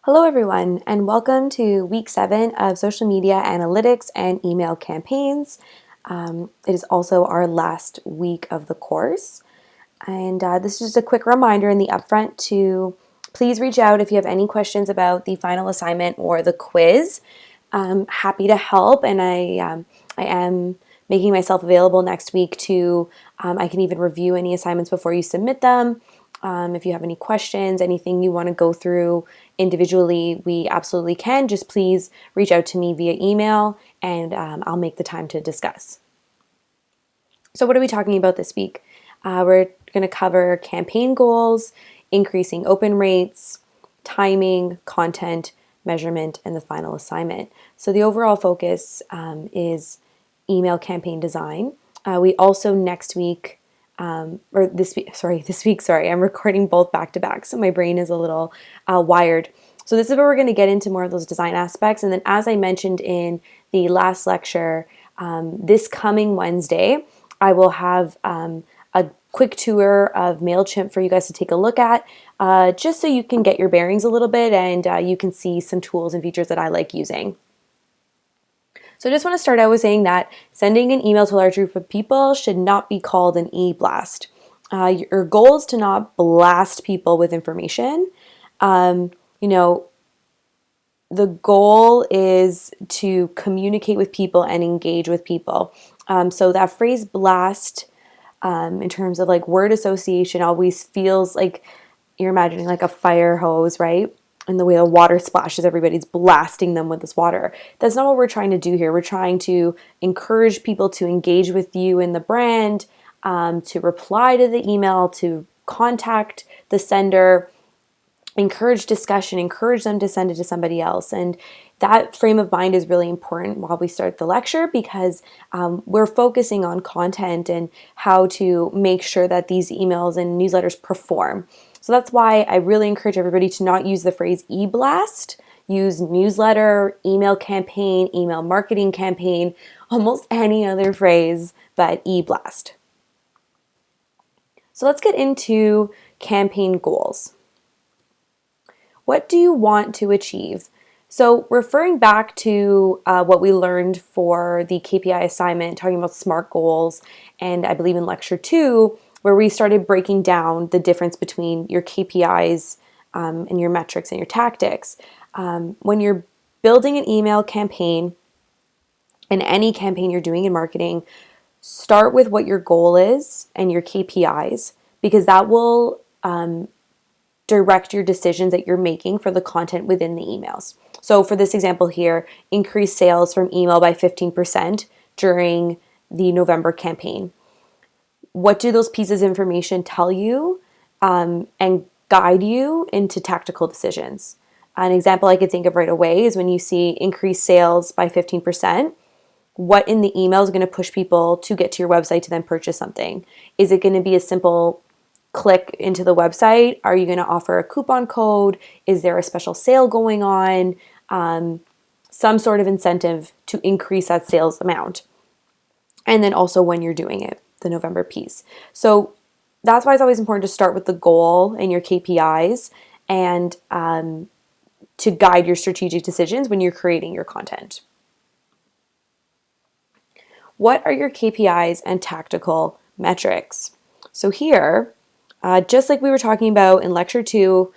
Hello everyone, and welcome to week 7 of social media analytics and email campaigns. It is also our last week of the course, and this is just a quick reminder in the upfront to please reach out if you have any questions about the final assignment or the quiz. Happy to help, and I am making myself available next week to I can even review any assignments before you submit them. If you have any questions, anything you want to go through individually, we absolutely can. Just please reach out to me via email and I'll make the time to discuss. So what are we talking about this week? We're going to cover campaign goals, increasing open rates, timing, content, measurement, and the final assignment. So the overall focus is email campaign design. We also next week I'm recording both back to back, so my brain is a little wired. So this is where we're going to get into more of those design aspects. And then as I mentioned in the last lecture, this coming Wednesday, I will have a quick tour of MailChimp for you guys to take a look at, just so you can get your bearings a little bit and you can see some tools and features that I like using. So I just want to start out with saying that sending an email to a large group of people should not be called an e-blast. Your goal is to not blast people with information. The goal is to communicate with people and engage with people. So that phrase blast, in terms of like word association, always feels like you're imagining like a fire hose, right? And the way the water splashes, everybody's blasting them with this water. That's not what we're trying to do here. We're trying to encourage people to engage with you in the brand, to reply to the email, to contact the sender, encourage discussion, encourage them to send it to somebody else. And that frame of mind is really important while we start the lecture, because we're focusing on content and how to make sure that these emails and newsletters perform. So that's why I really encourage everybody to not use the phrase e-blast. Use newsletter, email campaign, email marketing campaign, almost any other phrase but e-blast. So let's get into campaign goals. What do you want to achieve? So referring back to what we learned for the KPI assignment, talking about SMART goals, and I believe in lecture 2, where we started breaking down the difference between your KPIs and your metrics and your tactics. When you're building an email campaign and any campaign you're doing in marketing, start with what your goal is and your KPIs, because that will direct your decisions that you're making for the content within the emails. So for this example here, increase sales from email by 15% during the November campaign. What do those pieces of information tell you and guide you into tactical decisions? An example I could think of right away is when you see increased sales by 15%, what in the email is going to push people to get to your website to then purchase something? Is it going to be a simple click into the website? Are you going to offer a coupon code? Is there a special sale going on? Some sort of incentive to increase that sales amount. And then also when you're doing it, the November piece. So that's why it's always important to start with the goal and your KPIs and to guide your strategic decisions when you're creating your content. What are your KPIs and tactical metrics? So here, just like we were talking about in lecture 2,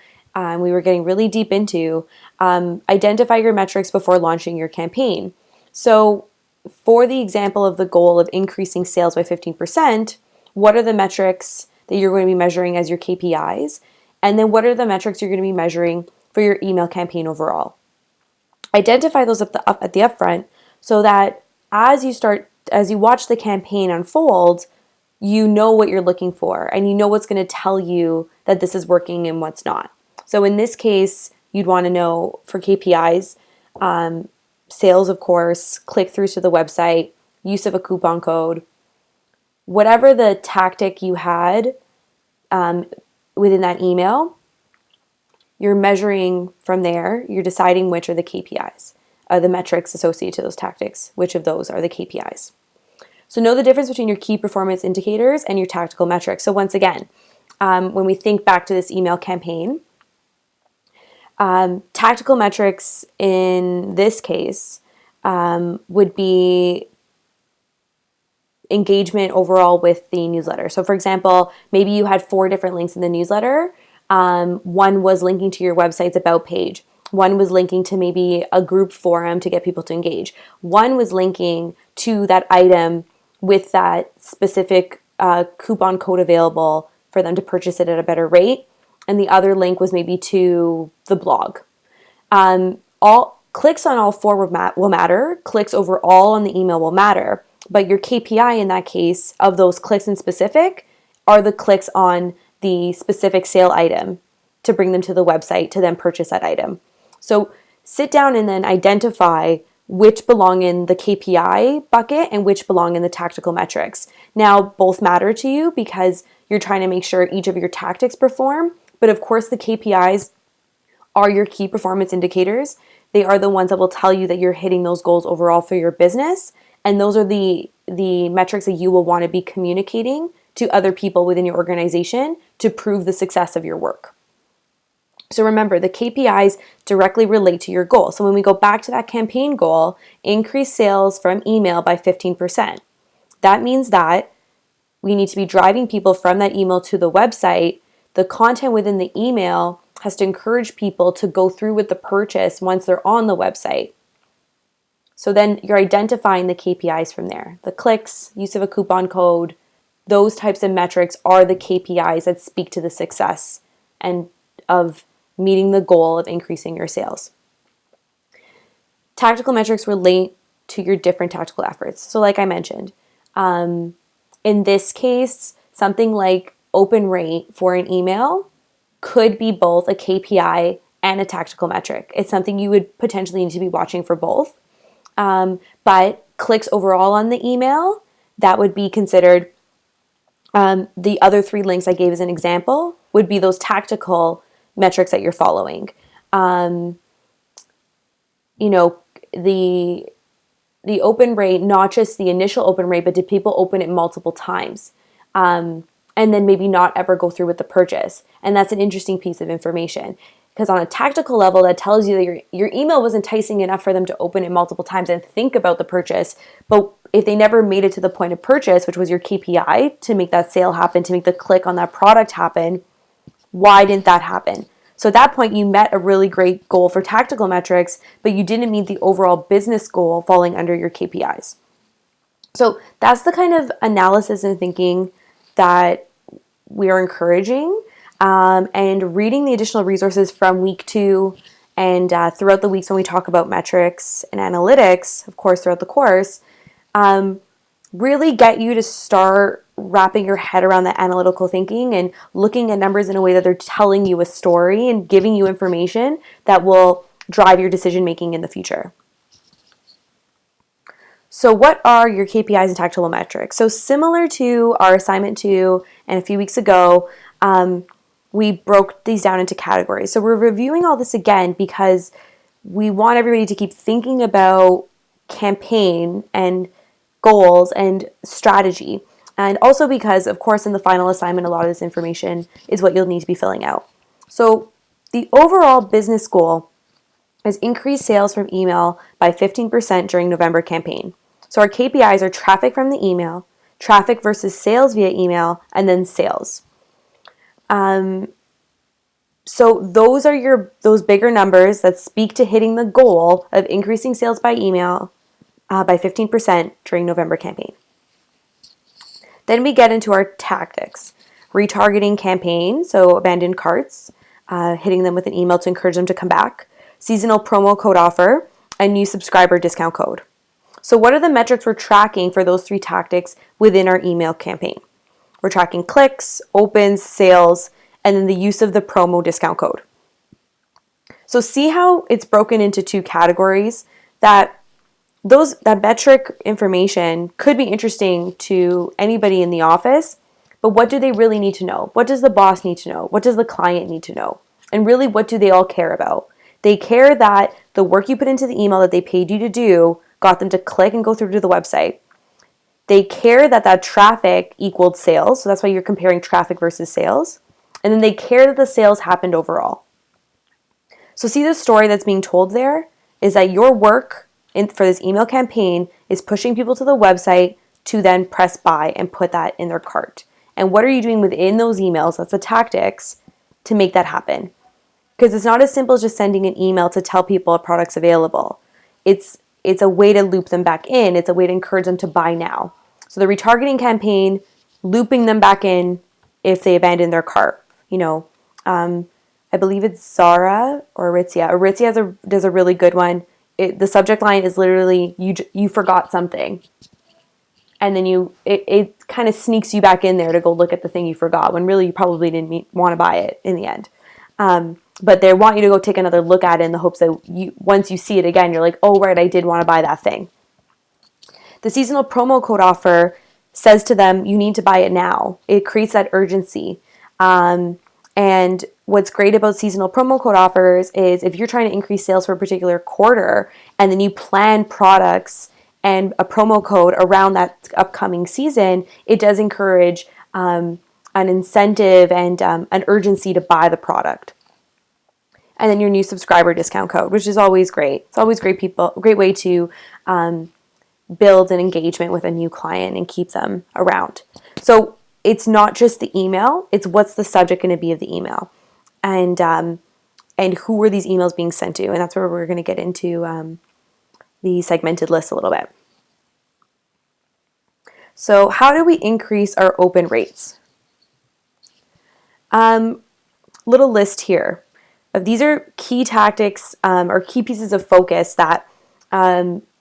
we were getting really deep into, identify your metrics before launching your campaign. So for the example of the goal of increasing sales by 15%, what are the metrics that you're going to be measuring as your KPIs? And then what are the metrics you're going to be measuring for your email campaign overall? Identify those at the upfront so that as you watch the campaign unfold, you know what you're looking for and you know what's going to tell you that this is working and what's not. So in this case, you'd want to know for KPIs, sales, of course, click-throughs to the website, use of a coupon code, whatever the tactic you had within that email, you're measuring from there, you're deciding which are the KPIs, the metrics associated to those tactics, which of those are the KPIs. So know the difference between your key performance indicators and your tactical metrics. So once again, when we think back to this email campaign, Tactical metrics in this case would be engagement overall with the newsletter. So for example, maybe you had 4 different links in the newsletter. One was linking to your website's about page. One was linking to maybe a group forum to get people to engage. One was linking to that item with that specific coupon code available for them to purchase it at a better rate. And the other link was maybe to the blog. All clicks on all 4 will matter. Clicks overall on the email will matter. But your KPI in that case of those clicks in specific are the clicks on the specific sale item to bring them to the website to then purchase that item. So sit down and then identify which belong in the KPI bucket and which belong in the tactical metrics. Now, both matter to you because you're trying to make sure each of your tactics perform. But of course, the KPIs are your key performance indicators. They are the ones that will tell you that you're hitting those goals overall for your business. And those are the metrics that you will want to be communicating to other people within your organization to prove the success of your work. So remember, the KPIs directly relate to your goal. So when we go back to that campaign goal, increase sales from email by 15%. That means that we need to be driving people from that email to the website. The content within the email has to encourage people to go through with the purchase once they're on the website. So then you're identifying the KPIs from there. The clicks, use of a coupon code, those types of metrics are the KPIs that speak to the success and of meeting the goal of increasing your sales. Tactical metrics relate to your different tactical efforts. So like I mentioned, in this case, something like open rate for an email could be both a KPI and a tactical metric. It's something you would potentially need to be watching for both. But clicks overall on the email, that would be considered, the other 3 links I gave as an example would be those tactical metrics that you're following. The open rate, not just the initial open rate, but did people open it multiple times? And then maybe not ever go through with the purchase. And that's an interesting piece of information. Because on a tactical level, that tells you that your email was enticing enough for them to open it multiple times and think about the purchase. But if they never made it to the point of purchase, which was your KPI to make that sale happen, to make the click on that product happen, why didn't that happen? So at that point, you met a really great goal for tactical metrics, but you didn't meet the overall business goal falling under your KPIs. So that's the kind of analysis and thinking that we are encouraging. And reading the additional resources from week 2 and throughout the weeks when we talk about metrics and analytics, of course, throughout the course, really get you to start wrapping your head around that analytical thinking and looking at numbers in a way that they're telling you a story and giving you information that will drive your decision making in the future. So what are your KPIs and tactical metrics? So similar to our assignment 2 and a few weeks ago, we broke these down into categories. So we're reviewing all this again because we want everybody to keep thinking about campaign and goals and strategy. And also because, of course, in the final assignment, a lot of this information is what you'll need to be filling out. So the overall business goal is increase sales from email by 15% during November campaign. So our KPIs are traffic from the email, traffic versus sales via email, and then sales. So those are those bigger numbers that speak to hitting the goal of increasing sales by email by 15% during November campaign. Then we get into our tactics. Retargeting campaign, so abandoned carts, hitting them with an email to encourage them to come back. Seasonal promo code offer, and new subscriber discount code. So what are the metrics we're tracking for those 3 tactics within our email campaign? We're tracking clicks, opens, sales, and then the use of the promo discount code. So see how it's broken into 2 categories. That metric information could be interesting to anybody in the office, but what do they really need to know? What does the boss need to know? What does the client need to know? And really, what do they all care about? They care that the work you put into the email that they paid you to do got them to click and go through to the website. They care that traffic equaled sales, so that's why you're comparing traffic versus sales. And then they care that the sales happened overall. So see, the story that's being told there is that your work for this email campaign is pushing people to the website to then press buy and put that in their cart. And what are you doing within those emails? That's the tactics to make that happen. Because it's not as simple as just sending an email to tell people a product's available. It's a way to loop them back in. It's a way to encourage them to buy now. So the retargeting campaign, looping them back in if they abandon their cart. I believe it's Zara or Aritzia. Aritzia does a really good one. The subject line is literally, you forgot something. And then it kind of sneaks you back in there to go look at the thing you forgot when really you probably didn't want to buy it in the end. But they want you to go take another look at it in the hopes that once you see it again, you're like, oh, right, I did want to buy that thing. The seasonal promo code offer says to them, you need to buy it now. It creates that urgency. And what's great about seasonal promo code offers is if you're trying to increase sales for a particular quarter and then you plan products and a promo code around that upcoming season, it does encourage an incentive and an urgency to buy the product. And then your new subscriber discount code, which is always great. It's always great way to build an engagement with a new client and keep them around. So it's not just the email, it's what's the subject going to be of the email. And who are these emails being sent to? And that's where we're going to get into the segmented list a little bit. So how do we increase our open rates? Little list here. These are key tactics or key pieces of focus that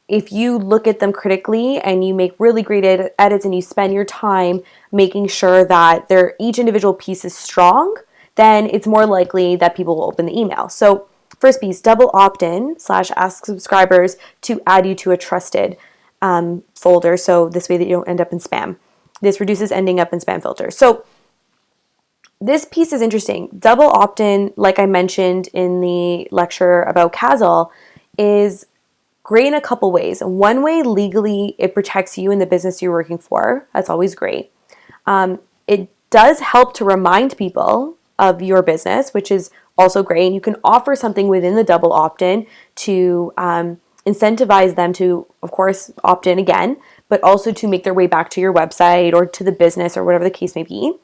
if you look at them critically and you make really great edits and you spend your time making sure that each individual piece is strong, then it's more likely that people will open the email. So first piece, double opt-in / ask subscribers to add you to a trusted folder. So this way that you don't end up in spam. This reduces ending up in spam filters. So this piece is interesting. Double opt-in, like I mentioned in the lecture about Kazal, is great in a couple ways. One way, legally, it protects you and the business you're working for. That's always great. It does help to remind people of your business, which is also great. And you can offer something within the double opt-in to incentivize them to, of course, opt in again, but also to make their way back to your website or to the business or whatever the case may be.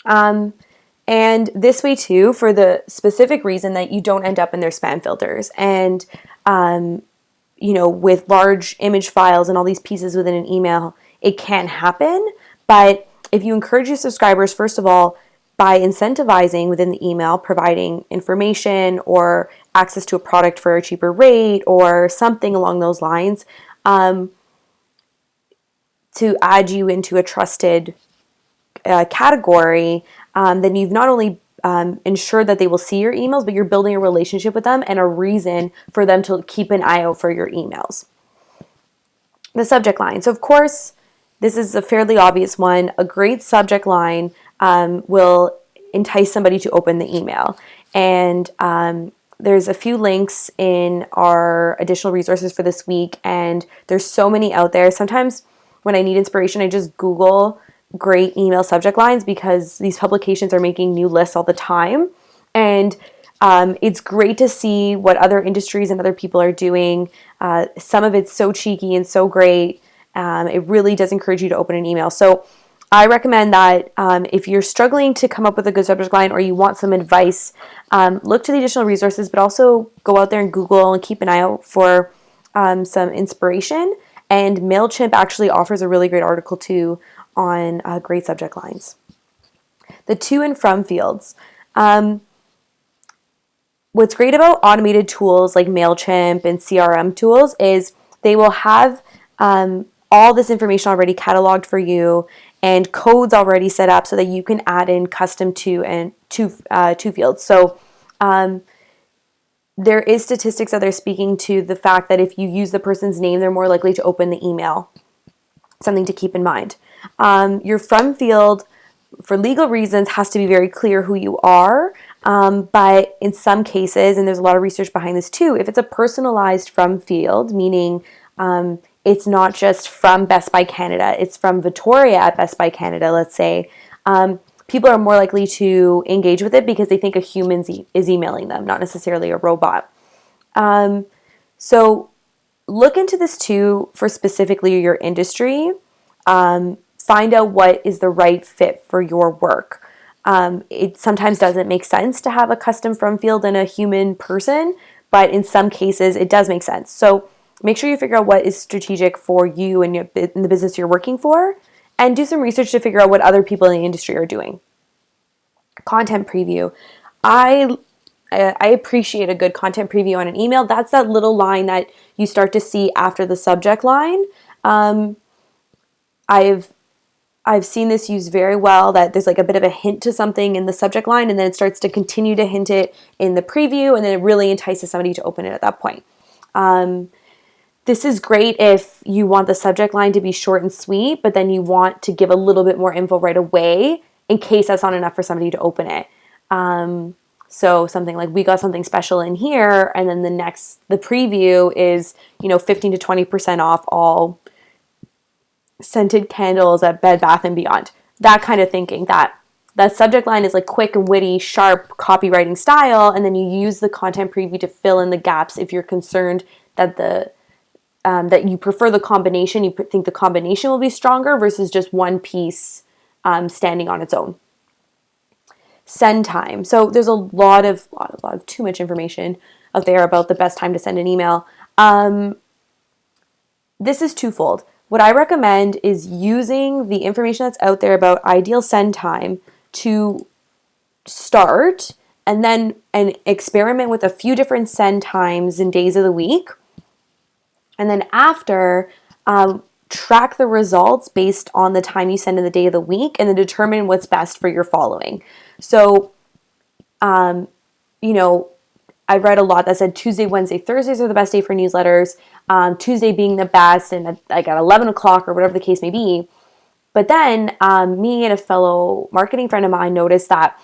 And this way too, for the specific reason that you don't end up in their spam filters. And, with large image files and all these pieces within an email, it can happen. But if you encourage your subscribers, first of all, by incentivizing within the email, providing information or access to a product for a cheaper rate or something along those lines, to add you into a trusted category, then you've not only ensured that they will see your emails, but you're building a relationship with them and a reason for them to keep an eye out for your emails. The subject line. So of course, this is a fairly obvious one. A great subject line will entice somebody to open the email. And there's a few links in our additional resources for this week, and there's so many out there. Sometimes when I need inspiration, I just Google great email subject lines because these publications are making new lists all the time. And it's great to see what other industries and other people are doing. Some of it's so cheeky and so great. It really does encourage you to open an email. So I recommend that if you're struggling to come up with a good subject line or you want some advice, look to the additional resources, but also go out there and Google and keep an eye out for some inspiration. And MailChimp actually offers a really great article too on great subject lines. The to and from fields. What's great about automated tools like MailChimp and CRM tools is they will have all this information already cataloged for you and codes already set up so that you can add in custom to fields. So there is statistics that they're speaking to the fact that if you use the person's name, they're more likely to open the email. Something to keep in mind. Your from field, for legal reasons, has to be very clear who you are. But in some cases, and there's a lot of research behind this too, if it's a personalized from field, meaning it's not just from Best Buy Canada, it's from Victoria at Best Buy Canada, let's say, people are more likely to engage with it because they think a human is emailing them, not necessarily a robot. So look into this too for specifically your industry. Find out what is the right fit for your work. It sometimes doesn't make sense to have a custom from field and a human person, but in some cases it does make sense. So make sure you figure out what is strategic for you and in the business you're working for, and do some research to figure out what other people in the industry are doing. Content preview. I appreciate a good content preview on an email. That's that little line that you start to see after the subject line. I've seen this used very well, that there's like a bit of a hint to something in the subject line, and then it starts to continue to hint it in the preview, and then it really entices somebody to open it at that point. This is great if you want the subject line to be short and sweet, but then you want to give a little bit more info right away in case that's not enough for somebody to open it. So something like, we got something special in here, and then the preview is, 15 to 20% off all scented candles at Bed Bath & Beyond. That kind of thinking, that subject line is like quick and witty, sharp copywriting style, and then you use the content preview to fill in the gaps if you're concerned that that you prefer the combination, you think the combination will be stronger versus just one piece standing on its own. Send time. So there's a lot of too much information out there about the best time to send an email. This is twofold. What I recommend is using the information that's out there about ideal send time to start, and experiment with a few different send times and days of the week. And then after, track the results based on the time you send in the day of the week, and then determine what's best for your following. So, I read a lot that said Tuesday, Wednesday, Thursdays are the best day for newsletters. Tuesday being the best, and like at 11 o'clock or whatever the case may be. But then me and a fellow marketing friend of mine noticed that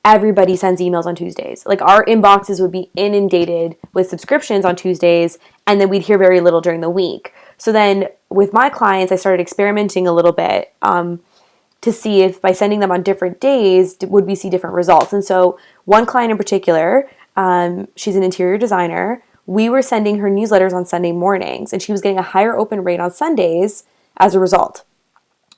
everybody sends emails on Tuesdays. Like, our inboxes would be inundated with subscriptions on Tuesdays, and then we'd hear very little during the week. So then with my clients, I started experimenting a little bit to see if by sending them on different days, would we see different results. And so one client in particular, she's an interior designer. We were sending her newsletters on Sunday mornings, and she was getting a higher open rate on Sundays as a result.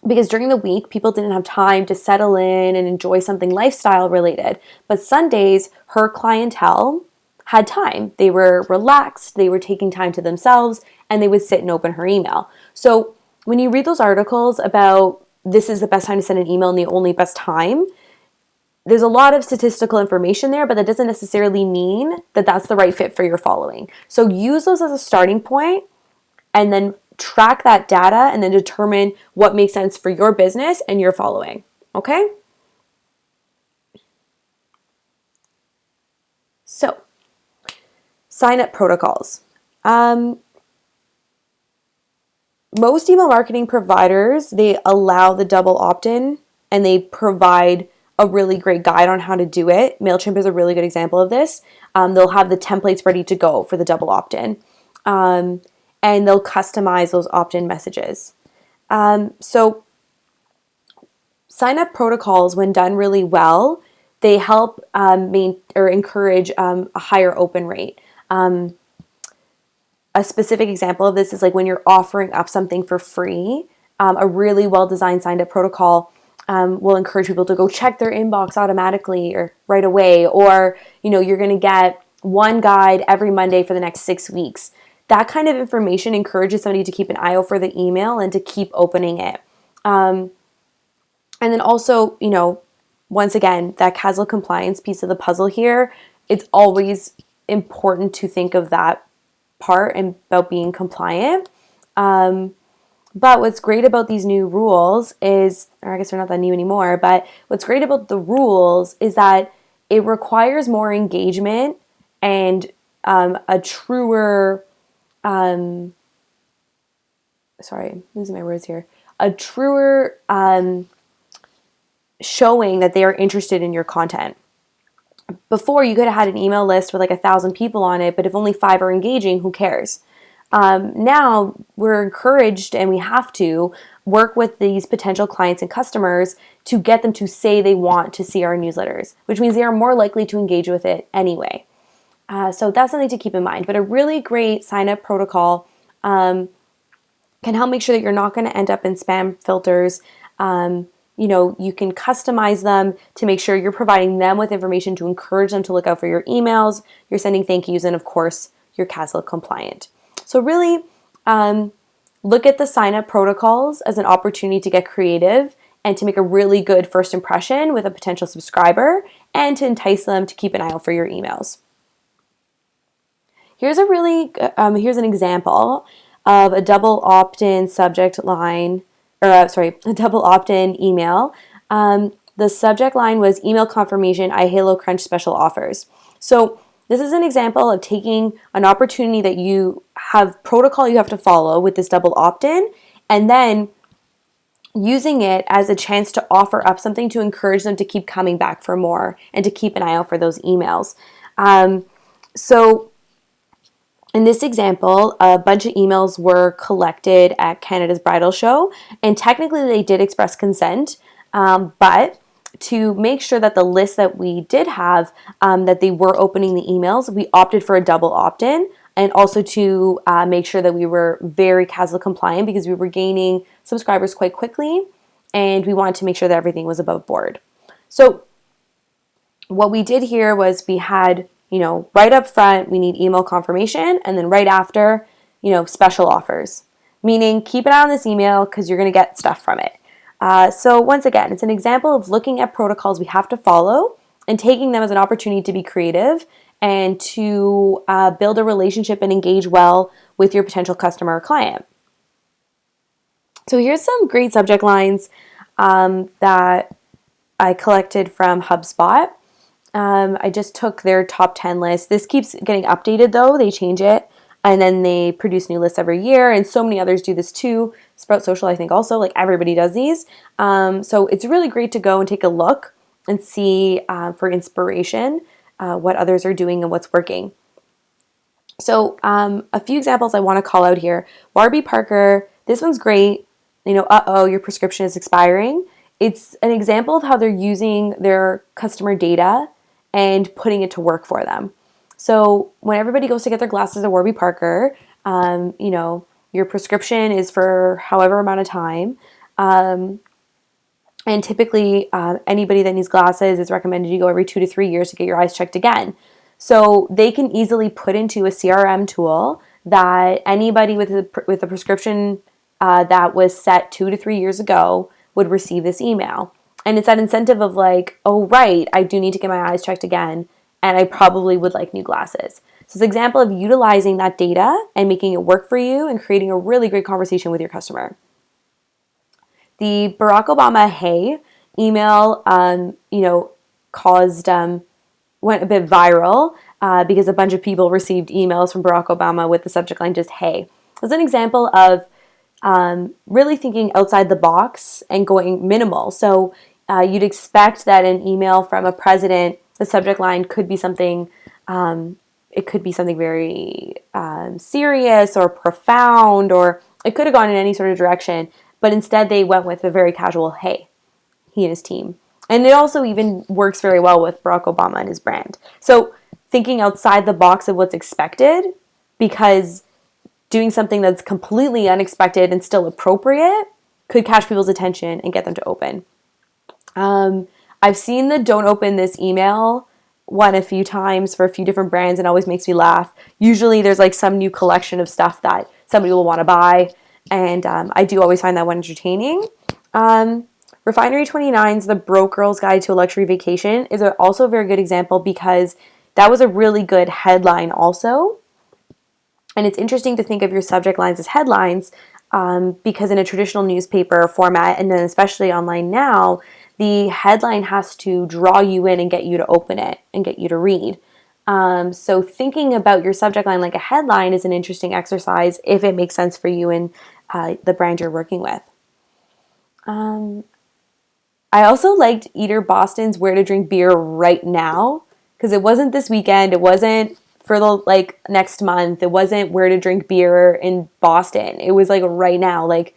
Because during the week, people didn't have time to settle in and enjoy something lifestyle related. But Sundays, her clientele had time. They were relaxed, they were taking time to themselves, and they would sit and open her email. So when you read those articles about this is the best time to send an email and the only best time, there's a lot of statistical information there, but that doesn't necessarily mean that that's the right fit for your following. So use those as a starting point, and then track that data, and then determine what makes sense for your business and your following. Okay? So, sign up protocols. Most email marketing providers, they allow the double opt-in, and they provide a really great guide on how to do it. MailChimp is a really good example of this. They'll have the templates ready to go for the double opt-in. And they'll customize those opt-in messages. So sign up protocols, when done really well, they help encourage a higher open rate. A specific example of this is like when you're offering up something for free, a really well-designed signed up protocol will encourage people to go check their inbox automatically or right away, or, you're going to get one guide every Monday for the next 6 weeks. That kind of information encourages somebody to keep an eye out for the email and to keep opening it. And then also, once again, that CASL compliance piece of the puzzle here, it's always important to think of that part and about being compliant. But what's great about these new rules is, or I guess they're not that new anymore, but what's great about the rules is that it requires more engagement and a truer, sorry, I'm losing my words here, a truer showing that they are interested in your content. Before, you could have had an email list with like 1,000 people on it, but if only 5 are engaging, who cares? Now we're encouraged, and we have to, work with these potential clients and customers to get them to say they want to see our newsletters, which means they are more likely to engage with it anyway. So that's something to keep in mind. But a really great sign-up protocol can help make sure that you're not going to end up in spam filters. You can customize them to make sure you're providing them with information to encourage them to look out for your emails, you're sending thank yous, and of course, you're CASLA compliant. So really look at the sign-up protocols as an opportunity to get creative and to make a really good first impression with a potential subscriber and to entice them to keep an eye out for your emails. Here's an example of a double opt-in subject line, a double opt-in email. The subject line was email confirmation, iHalo Crunch special offers. So this is an example of taking an opportunity that you have protocol you have to follow with this double opt-in, and then using it as a chance to offer up something to encourage them to keep coming back for more and to keep an eye out for those emails. So in this example, a bunch of emails were collected at Canada's Bridal Show, and technically they did express consent, but to make sure that the list that we did have, that they were opening the emails, we opted for a double opt-in, and also to make sure that we were very CASLA compliant because we were gaining subscribers quite quickly, and we wanted to make sure that everything was above board. So what we did here was we had, right up front, we need email confirmation, and then right after, special offers, meaning keep an eye on this email because you're going to get stuff from it. So once again, it's an example of looking at protocols we have to follow and taking them as an opportunity to be creative and to build a relationship and engage well with your potential customer or client. So here's some great subject lines that I collected from HubSpot. I just took their top 10 list. This keeps getting updated though. They change it and then they produce new lists every year, and so many others do this too. Sprout Social, I think also, like everybody does these. So it's really great to go and take a look and see for inspiration what others are doing and what's working. So a few examples I want to call out here. Warby Parker, this one's great. Your prescription is expiring. It's an example of how they're using their customer data and putting it to work for them. So when everybody goes to get their glasses at Warby Parker, your prescription is for however amount of time. And typically anybody that needs glasses, it's recommended you go every 2 to 3 years to get your eyes checked again. So they can easily put into a CRM tool that anybody with a prescription that was set 2 to 3 years ago would receive this email. And it's that incentive of like, oh, right, I do need to get my eyes checked again, and I probably would like new glasses. So it's an example of utilizing that data and making it work for you and creating a really great conversation with your customer. The Barack Obama hey email, went a bit viral because a bunch of people received emails from Barack Obama with the subject line just hey. It's an example of really thinking outside the box and going minimal. So you'd expect that an email from a president, the subject line could be something, it could be something very serious or profound, or it could have gone in any sort of direction, but instead they went with a very casual hey, he and his team. And it also even works very well with Barack Obama and his brand. So thinking outside the box of what's expected, because doing something that's completely unexpected and still appropriate could catch people's attention and get them to open. I've seen the don't open this email one a few times for a few different brands, and it always makes me laugh. Usually there's like some new collection of stuff that somebody will want to buy, and I do always find that one entertaining. Refinery 29's The Broke Girl's Guide to a Luxury Vacation is also a very good example because that was a really good headline also. And it's interesting to think of your subject lines as headlines because in a traditional newspaper format, and then especially online now, the headline has to draw you in and get you to open it and get you to read. So thinking about your subject line like a headline is an interesting exercise if it makes sense for you and the brand you're working with. I also liked Eater Boston's Where to Drink Beer Right Now because it wasn't this weekend, it wasn't for the next month, it wasn't where to drink beer in Boston. It was like right now, like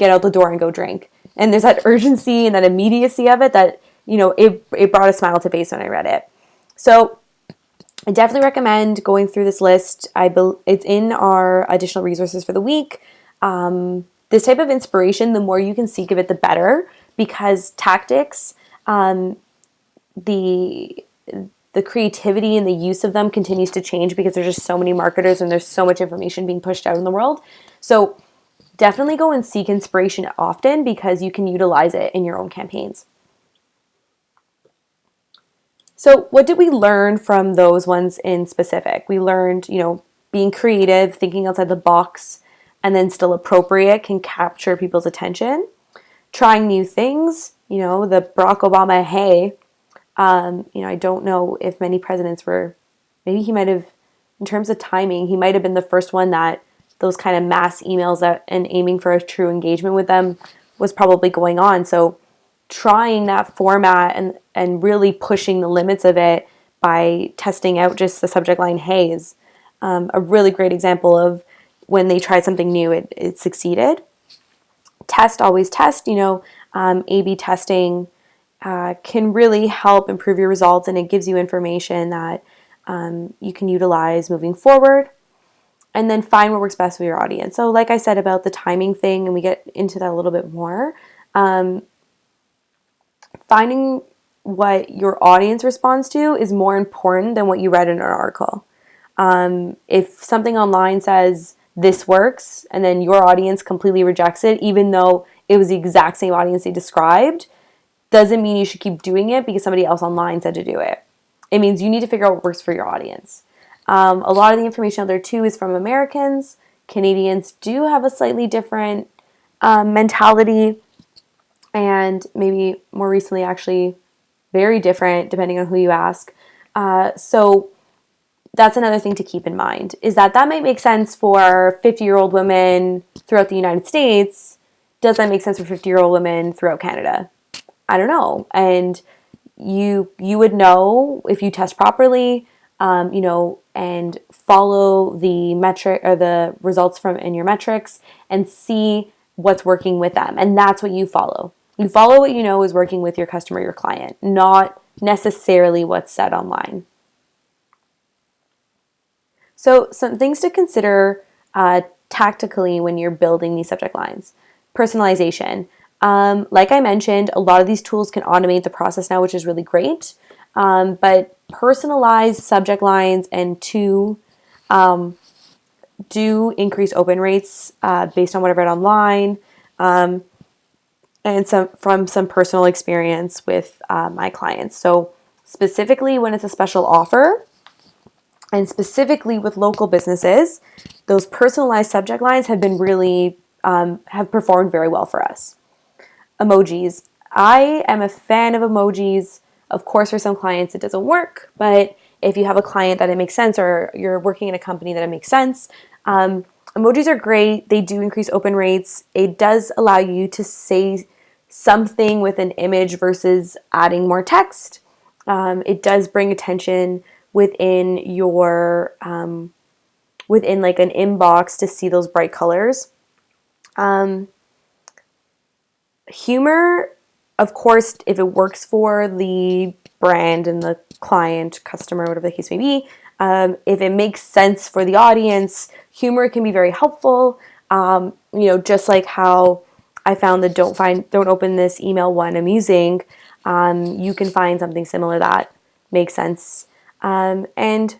get out the door and go drink. And there's that urgency and that immediacy of it that, it brought a smile to face when I read it. So I definitely recommend going through this list. It's in our additional resources for the week. This type of inspiration, the more you can seek of it, the better, because tactics, the creativity and the use of them continues to change because there's just so many marketers and there's so much information being pushed out in the world. So definitely go and seek inspiration often because you can utilize it in your own campaigns. So what did we learn from those ones in specific? We learned, being creative, thinking outside the box, and then still appropriate can capture people's attention. Trying new things, the Barack Obama, hey, I don't know if many presidents maybe he might have, in terms of timing, he might have been the first one that those kind of mass emails and aiming for a true engagement with them was probably going on. So trying that format and really pushing the limits of it by testing out just the subject line, hey, is a really great example of when they tried something new, it succeeded. Always test, A/B testing can really help improve your results, and it gives you information that you can utilize moving forward. And then find what works best with your audience. So like I said about the timing thing, and we get into that a little bit more, finding what your audience responds to is more important than what you read in an article. If something online says this works and then your audience completely rejects it, even though it was the exact same audience they described, doesn't mean you should keep doing it because somebody else online said to do it. It means you need to figure out what works for your audience. A lot of the information out there too is from Americans. Canadians do have a slightly different mentality, and maybe more recently actually very different depending on who you ask. So that's another thing to keep in mind, is that might make sense for 50-year-old women throughout the United States. Does that make sense for 50-year-old women throughout Canada? I don't know. And you would know if you test properly, and follow the metric or the results from in your metrics and see what's working with them. And that's what you follow. You follow what you know is working with your customer, your client, not necessarily what's said online. So some things to consider tactically when you're building these subject lines. Personalization. Like I mentioned, a lot of these tools can automate the process now, which is really great. But personalized subject lines and do increase open rates based on what I've read online, and from some personal experience with my clients. So specifically when it's a special offer, and specifically with local businesses, those personalized subject lines have been really have performed very well for us. Emojis. I am a fan of emojis. Of course, for some clients it doesn't work, but if you have a client that it makes sense, or you're working in a company that it makes sense, emojis are great. They do increase open rates. It does allow you to say something with an image versus adding more text. It does bring attention within your within like an inbox to see those bright colors. Humor, of course, if it works for the brand and the client, customer, whatever the case may be, if it makes sense for the audience, humor can be very helpful. Just like how I found the don't open this email one amusing, you can find something similar that makes sense. And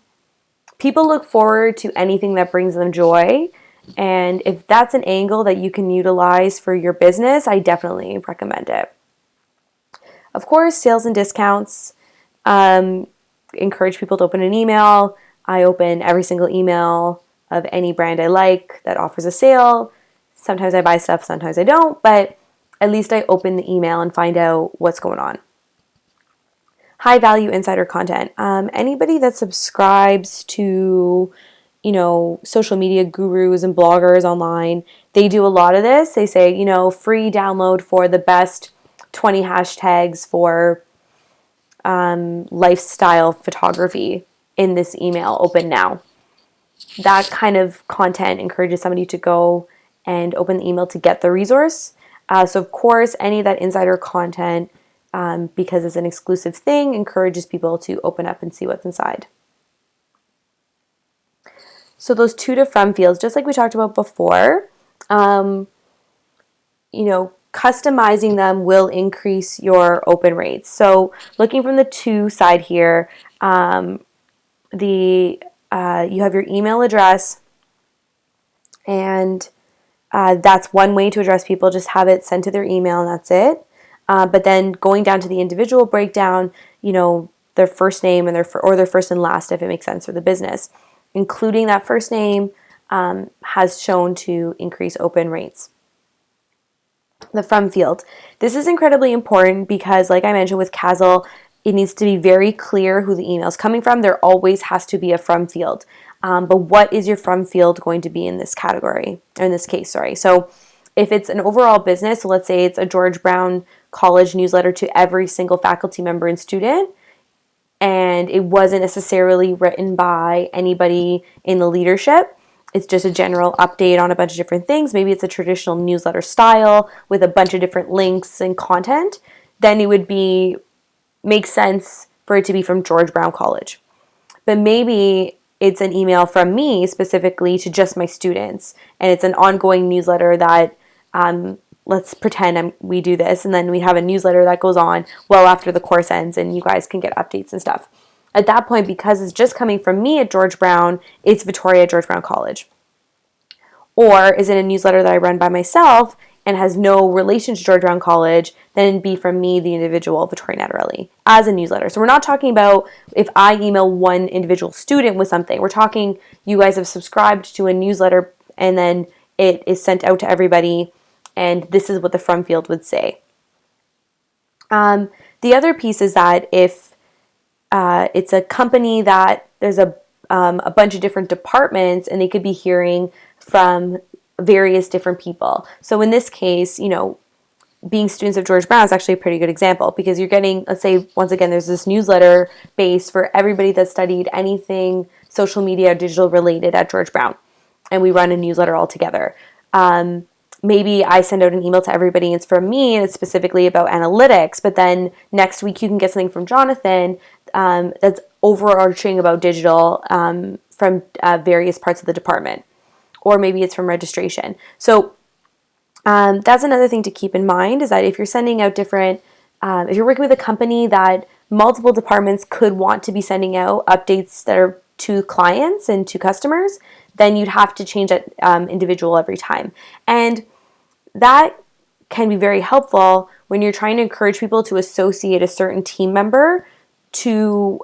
people look forward to anything that brings them joy. And if that's an angle that you can utilize for your business, I definitely recommend it. Of course, sales and discounts. Encourage people to open an email. I open every single email of any brand I like that offers a sale. Sometimes I buy stuff, sometimes I don't, but at least I open the email and find out what's going on. High value insider content. Anybody that subscribes to, social media gurus and bloggers online, they do a lot of this. They say, free download for the best 20 hashtags for lifestyle photography in this email, open now. That kind of content encourages somebody to go and open the email to get the resource. So of course, any of that insider content, because it's an exclusive thing, encourages people to open up and see what's inside. So those to to from fields, just like we talked about before, customizing them will increase your open rates. So looking from the to side here, you have your email address, and that's one way to address people. Just have it sent to their email, and that's it. But then going down to the individual breakdown, their first name and their first and last, if it makes sense for the business, including that first name, has shown to increase open rates. The from field. This is incredibly important because, like I mentioned with Castle, it needs to be very clear who the email is coming from. There always has to be a from field. But what is your from field going to be in this category, or in this case, sorry. So if it's an overall business, so let's say it's a George Brown College newsletter to every single faculty member and student, and it wasn't necessarily written by anybody in the leadership, it's just a general update on a bunch of different things. Maybe it's a traditional newsletter style with a bunch of different links and content. Then it would make sense for it to be from George Brown College. But maybe it's an email from me specifically to just my students, and it's an ongoing newsletter that, let's pretend we do this, and then we have a newsletter that goes on well after the course ends, and you guys can get updates and stuff. At that point, because it's just coming from me at George Brown, it's Victoria at George Brown College. Or is it a newsletter that I run by myself and has no relation to George Brown College, then it'd be from me, the individual, Victoria Natarelli, as a newsletter. So we're not talking about if I email one individual student with something. We're talking you guys have subscribed to a newsletter and then it is sent out to everybody, and this is what the from field would say. The other piece is that if it's a company that there's a bunch of different departments, and they could be hearing from various different people. So in this case, being students of George Brown is actually a pretty good example, because you're getting, let's say, once again, there's this newsletter base for everybody that studied anything social media or digital related at George Brown, and we run a newsletter all together. Maybe I send out an email to everybody, and it's from me, and it's specifically about analytics, but then next week you can get something from Jonathan that's overarching about digital from various parts of the department. Or maybe it's from registration. So that's another thing to keep in mind, is that if you're sending out different, if you're working with a company that multiple departments could want to be sending out updates that are to clients and to customers, then you'd have to change that individual every time. And that can be very helpful when you're trying to encourage people to associate a certain team member to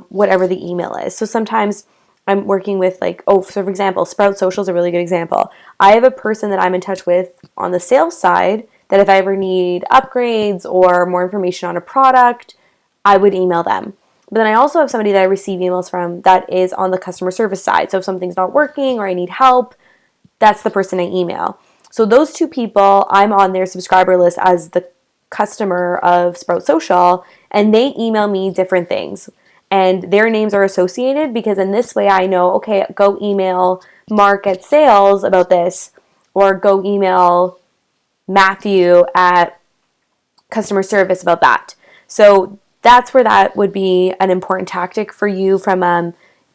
whatever the email is. So sometimes I'm working with so for example, Sprout Social is a really good example. I have a person that I'm in touch with on the sales side that if I ever need upgrades or more information on a product, I would email them. But then I also have somebody that I receive emails from that is on the customer service side. So if something's not working or I need help, that's the person I email. So those two people, I'm on their subscriber list as the customer of Sprout Social, and they email me different things. And their names are associated, because in this way I know, okay, go email Mark at sales about this, or go email Matthew at customer service about that. So that's where that would be an important tactic for you from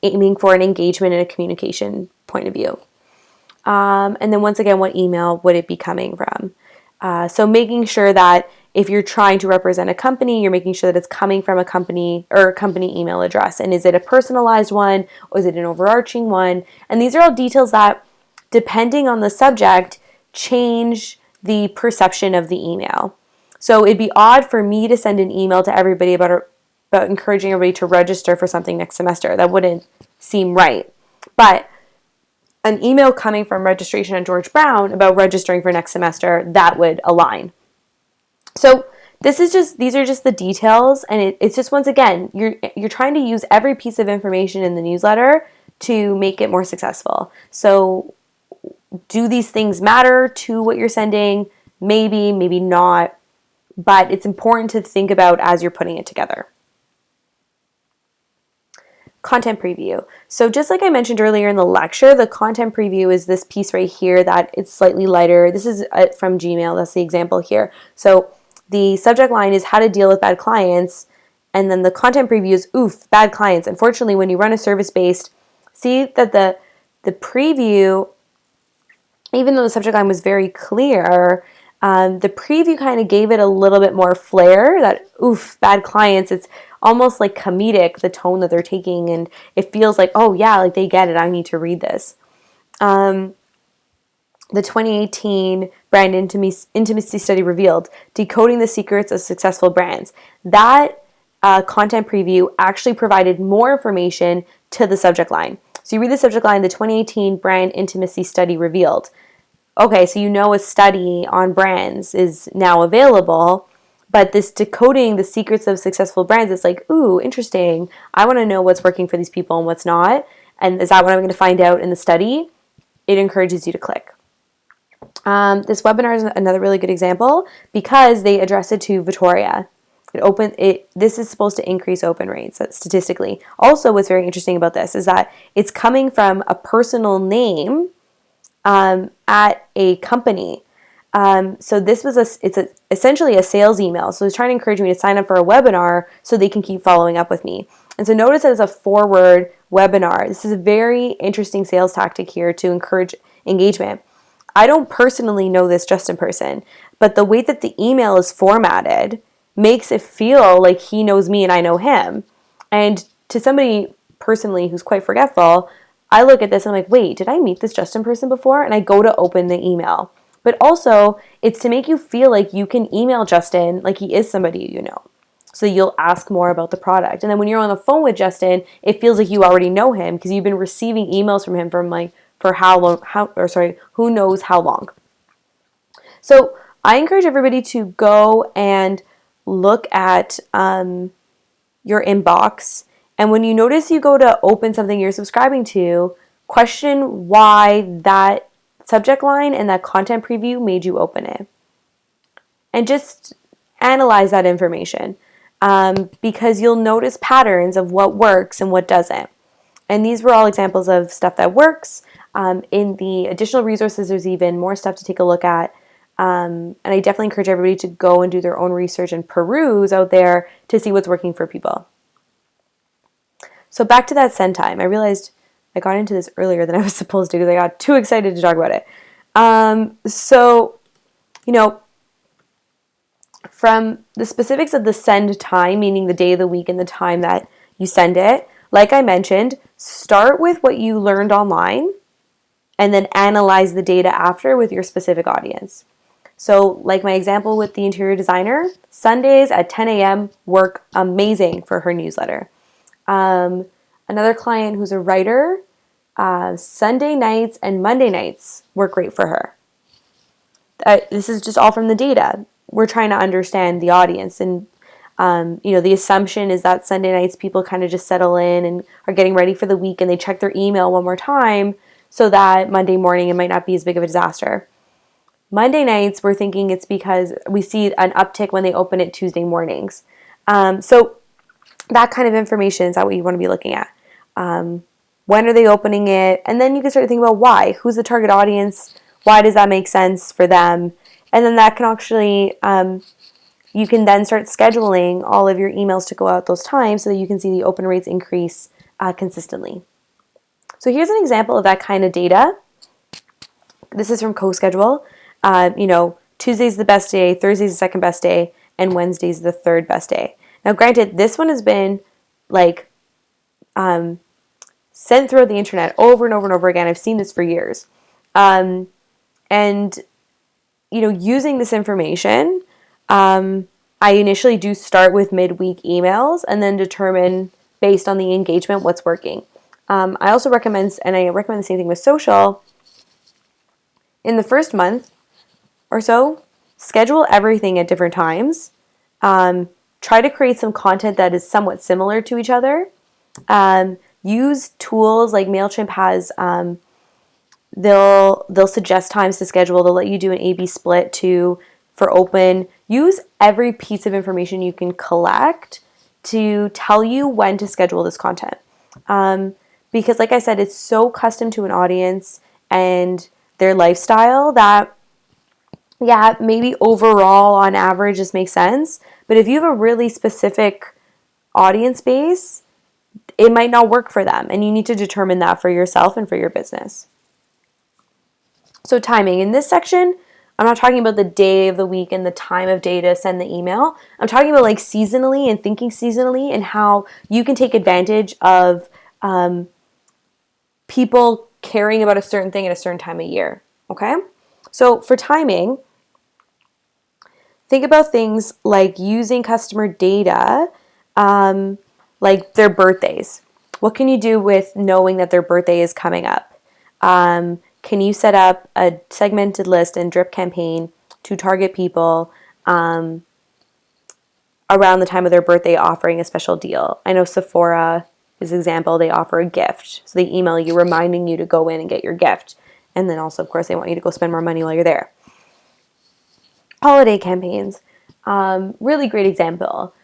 aiming for an engagement and a communication point of view. And then once again, what email would it be coming from? So making sure that if you're trying to represent a company, you're making sure that it's coming from a company or a company email address. And is it a personalized one, or is it an overarching one? And these are all details that, depending on the subject, change the perception of the email. So it'd be odd for me to send an email to everybody about encouraging everybody to register for something next semester. That wouldn't seem right. But an email coming from registration at George Brown about registering for next semester, that would align. So these are just the details, and it's just, once again, you're trying to use every piece of information in the newsletter to make it more successful. So do these things matter to what you're sending? Maybe, maybe not, but it's important to think about as you're putting it together. Content preview. So just like I mentioned earlier in the lecture, the content preview is this piece right here that it's slightly lighter. This is from Gmail. That's the example here. So the subject line is how to deal with bad clients. And then the content preview is, oof, bad clients. Unfortunately, when you run a service-based, see that the preview, even though the subject line was very clear, the preview kind of gave it a little bit more flair, that, oof, bad clients. It's almost like comedic, the tone that they're taking, and it feels like, oh yeah, like they get it, I need to read this. The 2018 brand intimacy study revealed, decoding the secrets of successful brands. That content preview actually provided more information to the subject line. So you read the subject line, the 2018 brand intimacy study revealed. Okay, so you know a study on brands is now available, but this decoding the secrets of successful brands, it's like, ooh, interesting. I want to know what's working for these people and what's not. And is that what I'm going to find out in the study? It encourages you to click. This webinar is another really good example because they address it to Victoria. This is supposed to increase open rates statistically. Also, what's very interesting about this is that it's coming from a personal name at a company. So this was essentially a sales email. So it's trying to encourage me to sign up for a webinar so they can keep following up with me. And so notice that it's a forward webinar. This is a very interesting sales tactic here to encourage engagement. I don't personally know this just in person, but the way that the email is formatted makes it feel like he knows me and I know him. And to somebody personally who's quite forgetful, I look at this and I'm like, wait, did I meet this just in person before? And I go to open the email. But also, it's to make you feel like you can email Justin like he is somebody you know. So you'll ask more about the product. And then when you're on the phone with Justin, it feels like you already know him because you've been receiving emails from him for how long, who knows how long. So I encourage everybody to go and look at your inbox. And when you notice you go to open something you're subscribing to, question why that subject line and that content preview made you open it. And just analyze that information because you'll notice patterns of what works and what doesn't. And these were all examples of stuff that works. In the additional resources, there's even more stuff to take a look at. And I definitely encourage everybody to go and do their own research and peruse out there to see what's working for people. So back to that send time. I realized I got into this earlier than I was supposed to because I got too excited to talk about it. From the specifics of the send time, meaning the day of the week and the time that you send it, like I mentioned, start with what you learned online and then analyze the data after with your specific audience. So like my example with the interior designer, Sundays at 10 a.m. work amazing for her newsletter. Another client who's a writer, Sunday nights and Monday nights work great for her. This is just all from the data. We're trying to understand the audience, and the assumption is that Sunday nights people kind of just settle in and are getting ready for the week and they check their email one more time so that Monday morning it might not be as big of a disaster. Monday nights, we're thinking it's because we see an uptick when they open it Tuesday mornings. So that kind of information is that what you want to be looking at. When are they opening it? And then you can start to think about why. Who's the target audience? Why does that make sense for them? And then that can actually, you can then start scheduling all of your emails to go out those times so that you can see the open rates increase consistently. So here's an example of that kind of data. This is from CoSchedule. Tuesday's the best day, Thursday's the second best day, and Wednesday's the third best day. Now, granted, this one has been sent throughout the internet over and over and over again. I've seen this for years. Using this information, I initially do start with midweek emails and then determine based on the engagement what's working. I also recommend, and I recommend the same thing with social, in the first month or so, schedule everything at different times. Try to create some content that is somewhat similar to each other. Use tools like MailChimp has, they'll suggest times to schedule. They'll let you do an A/B split for open. Use every piece of information you can collect to tell you when to schedule this content. Because like I said, it's so custom to an audience and their lifestyle that, yeah, maybe overall on average this makes sense. But if you have a really specific audience base, it might not work for them. And you need to determine that for yourself and for your business. So timing. In this section, I'm not talking about the day of the week and the time of day to send the email. I'm talking about like seasonally and thinking seasonally and how you can take advantage of people caring about a certain thing at a certain time of year. Okay? So for timing, think about things like using customer data, like their birthdays. What can you do with knowing that their birthday is coming up? Can you set up a segmented list and drip campaign to target people around the time of their birthday offering a special deal? I know Sephora is an example. They offer a gift. So they email you reminding you to go in and get your gift. And then also, of course, they want you to go spend more money while you're there. Holiday campaigns. Really great example.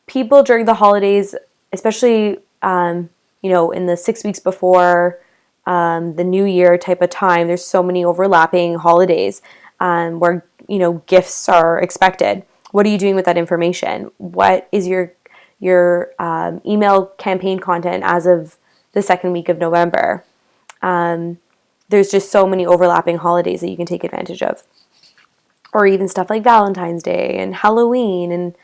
People during the holidays, especially, in the 6 weeks before the new year type of time, there's so many overlapping holidays where, gifts are expected. What are you doing with that information? What is your email campaign content as of the second week of November? There's just so many overlapping holidays that you can take advantage of. Or even stuff like Valentine's Day and Halloween and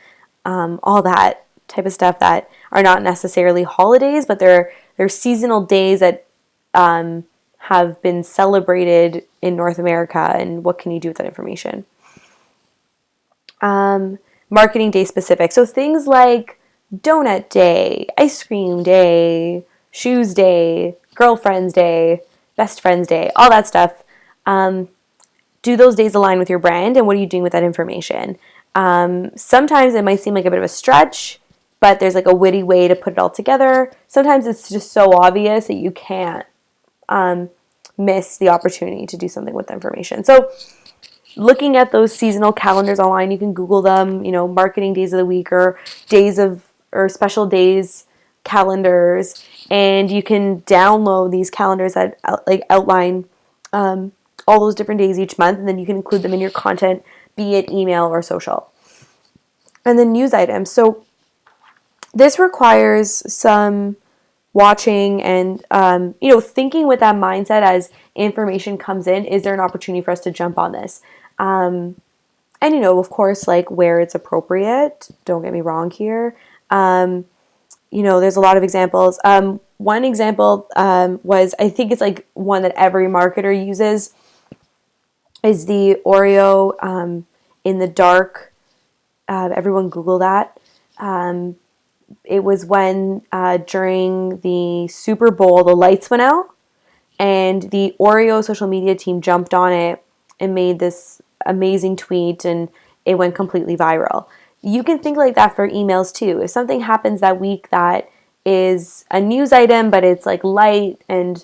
all that type of stuff that are not necessarily holidays, but they're seasonal days that have been celebrated in North America, and what can you do with that information? Marketing day specific. So things like donut day, ice cream day, shoes day, girlfriend's day, best friend's day, all that stuff. Do those days align with your brand, and what are you doing with that information? Sometimes it might seem like a bit of a stretch, but there's like a witty way to put it all together. Sometimes it's just so obvious that you can't miss the opportunity to do something with the information. So looking at those seasonal calendars online, you can Google them, marketing days of the week or special days calendars, and you can download these calendars that outline all those different days each month, and then you can include them in your content, be it email or social. And then news items. So this requires some watching and, thinking with that mindset as information comes in. Is there an opportunity for us to jump on this? And, of course, like where it's appropriate. Don't get me wrong here. There's a lot of examples. One example was, I think it's like one that every marketer uses, is the Oreo in the dark. Everyone Google that. It was when during the Super Bowl, the lights went out, and the Oreo social media team jumped on it and made this amazing tweet, and it went completely viral. You can think like that for emails too. If something happens that week that is a news item, but it's like light and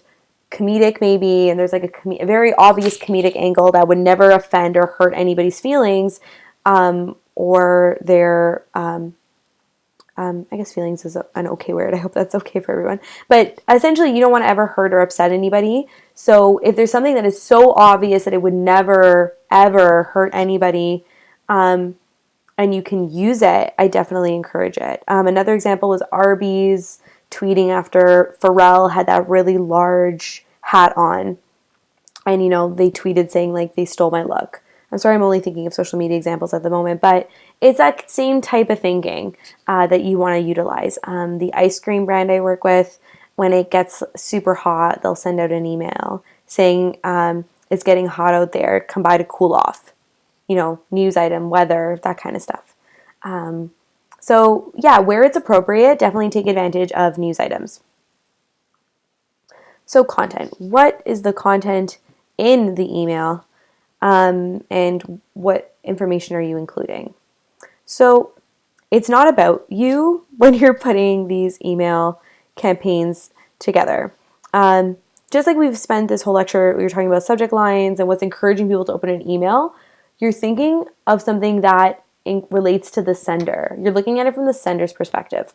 comedic maybe, and there's like a very obvious comedic angle that would never offend or hurt anybody's feelings, or their I guess feelings is an okay word. I hope that's okay for everyone. But essentially, you don't want to ever hurt or upset anybody. So if there's something that is so obvious that it would never, ever hurt anybody, and you can use it, I definitely encourage it. Another example was Arby's tweeting after Pharrell had that really large hat on. And, they tweeted saying, like, they stole my look. I'm sorry, I'm only thinking of social media examples at the moment, but it's that same type of thinking that you want to utilize. The ice cream brand I work with, when it gets super hot, they'll send out an email saying, it's getting hot out there, come by to cool off. News item, weather, that kind of stuff. So yeah, where it's appropriate, definitely take advantage of news items. So content. What is the content in the email? And what information are you including? So it's not about you when you're putting these email campaigns together. Just like we've spent this whole lecture, we were talking about subject lines and what's encouraging people to open an email. You're thinking of something that relates to the sender. You're looking at it from the sender's perspective.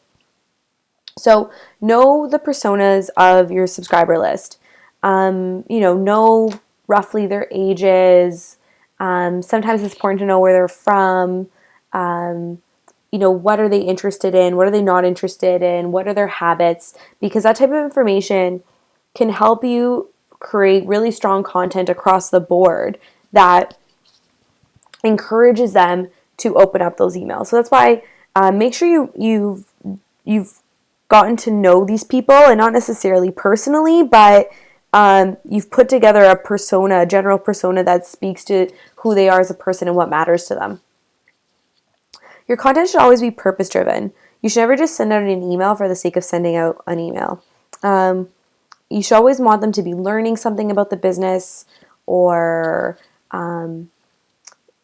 So know the personas of your subscriber list. Know roughly their ages. Sometimes it's important to know where they're from. What are they interested in? What are they not interested in? What are their habits? Because that type of information can help you create really strong content across the board that encourages them to open up those emails. So that's why make sure you've gotten to know these people, and not necessarily personally, but you've put together a persona, a general persona that speaks to who they are as a person and what matters to them. Your content should always be purpose driven. You should never just send out an email for the sake of sending out an email. You should always want them to be learning something about the business, or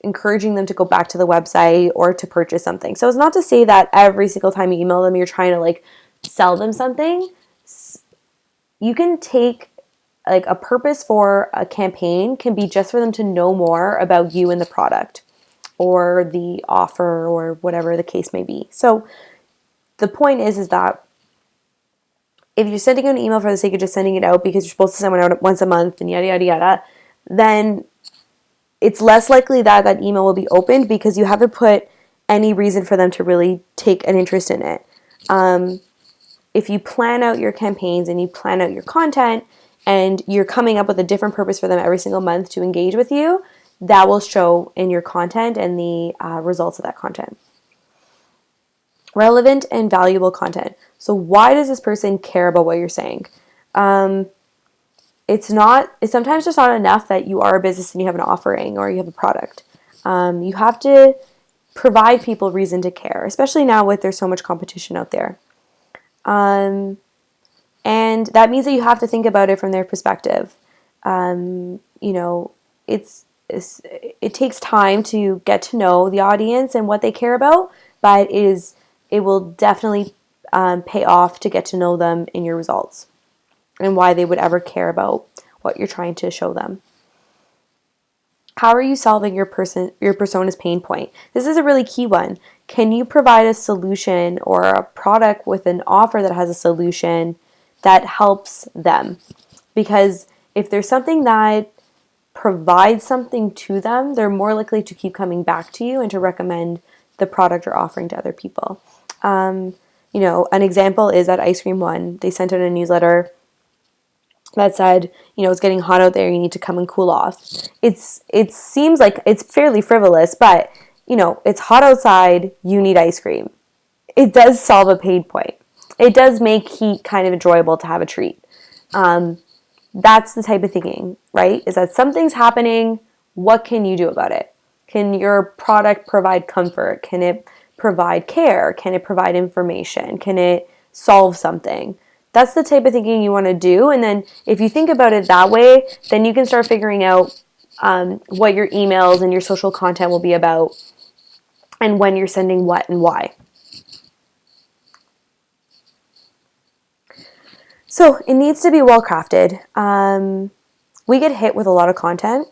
encouraging them to go back to the website or to purchase something. So it's not to say that every single time you email them, you're trying to sell them something. You can take a purpose for a campaign can be just for them to know more about you and the product or the offer or whatever the case may be. So the point is that if you're sending an email for the sake of just sending it out because you're supposed to send one out once a month and yada, yada, yada, then it's less likely that that email will be opened because you haven't put any reason for them to really take an interest in it. If you plan out your campaigns and you plan out your content and you're coming up with a different purpose for them every single month to engage with you, that will show in your content and the results of that content. Relevant and valuable content. So why does this person care about what you're saying? It's sometimes just not enough that you are a business and you have an offering or you have a product. You have to provide people reason to care, especially now with there's so much competition out there. And that means that you have to think about it from their perspective. It takes time to get to know the audience and what they care about, but it will definitely pay off to get to know them in your results and why they would ever care about what you're trying to show them. How are you solving your persona's pain point? This is a really key one. Can you provide a solution or a product with an offer that has a solution that helps them? Because if there's something that provides something to them, they're more likely to keep coming back to you and to recommend the product or offering to other people. An example is that ice cream one. They sent out a newsletter that said, it's getting hot out there, you need to come and cool off. It seems like it's fairly frivolous, but, it's hot outside, you need ice cream. It does solve a pain point. It does make heat kind of enjoyable to have a treat. That's the type of thinking, right? Is that something's happening, what can you do about it? Can your product provide comfort? Can it provide care? Can it provide information? Can it solve something? That's the type of thinking you want to do. And then if you think about it that way, then you can start figuring out what your emails and your social content will be about and when you're sending what and why. So it needs to be well crafted. We get hit with a lot of content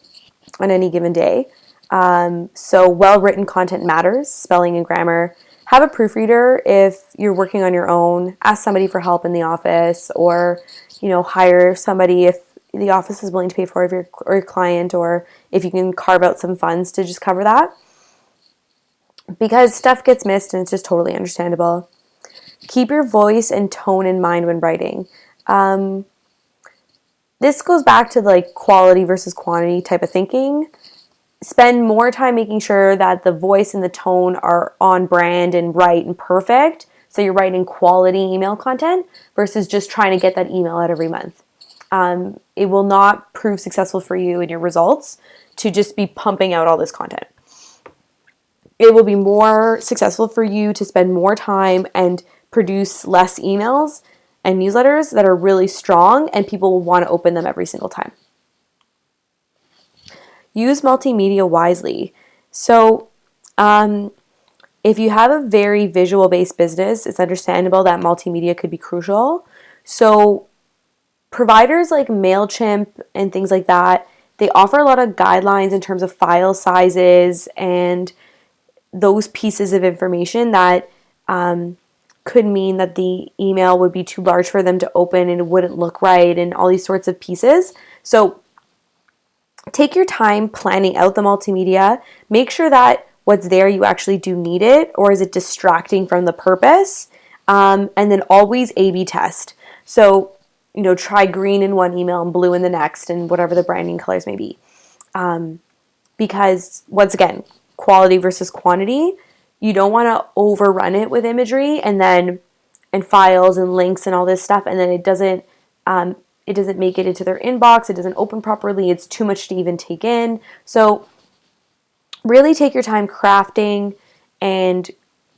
on any given day. So well-written content matters, spelling and grammar. Have a proofreader if you're working on your own. Ask somebody for help in the office, or hire somebody if the office is willing to pay for it, or your client, or if you can carve out some funds to just cover that. Because stuff gets missed and it's just totally understandable. Keep your voice and tone in mind when writing. This goes back to quality versus quantity type of thinking. Spend more time making sure that the voice and the tone are on brand and right and perfect. So you're writing quality email content versus just trying to get that email out every month. It will not prove successful for you in your results to just be pumping out all this content. It will be more successful for you to spend more time and produce less emails and newsletters that are really strong and people will want to open them every single time. Use multimedia wisely. So if you have a very visual-based business, it's understandable that multimedia could be crucial. So providers like MailChimp and things like that, they offer a lot of guidelines in terms of file sizes and those pieces of information that could mean that the email would be too large for them to open and it wouldn't look right and all these sorts of pieces. So take your time planning out the multimedia. Make sure that what's there, you actually do need it, or is it distracting from the purpose? And then always A/B test. So, try green in one email and blue in the next, and whatever the branding colors may be. Because once again, quality versus quantity, you don't want to overrun it with imagery and files and links and all this stuff, and then it doesn't make it into their inbox. It doesn't open properly. It's too much to even take in. So really take your time crafting and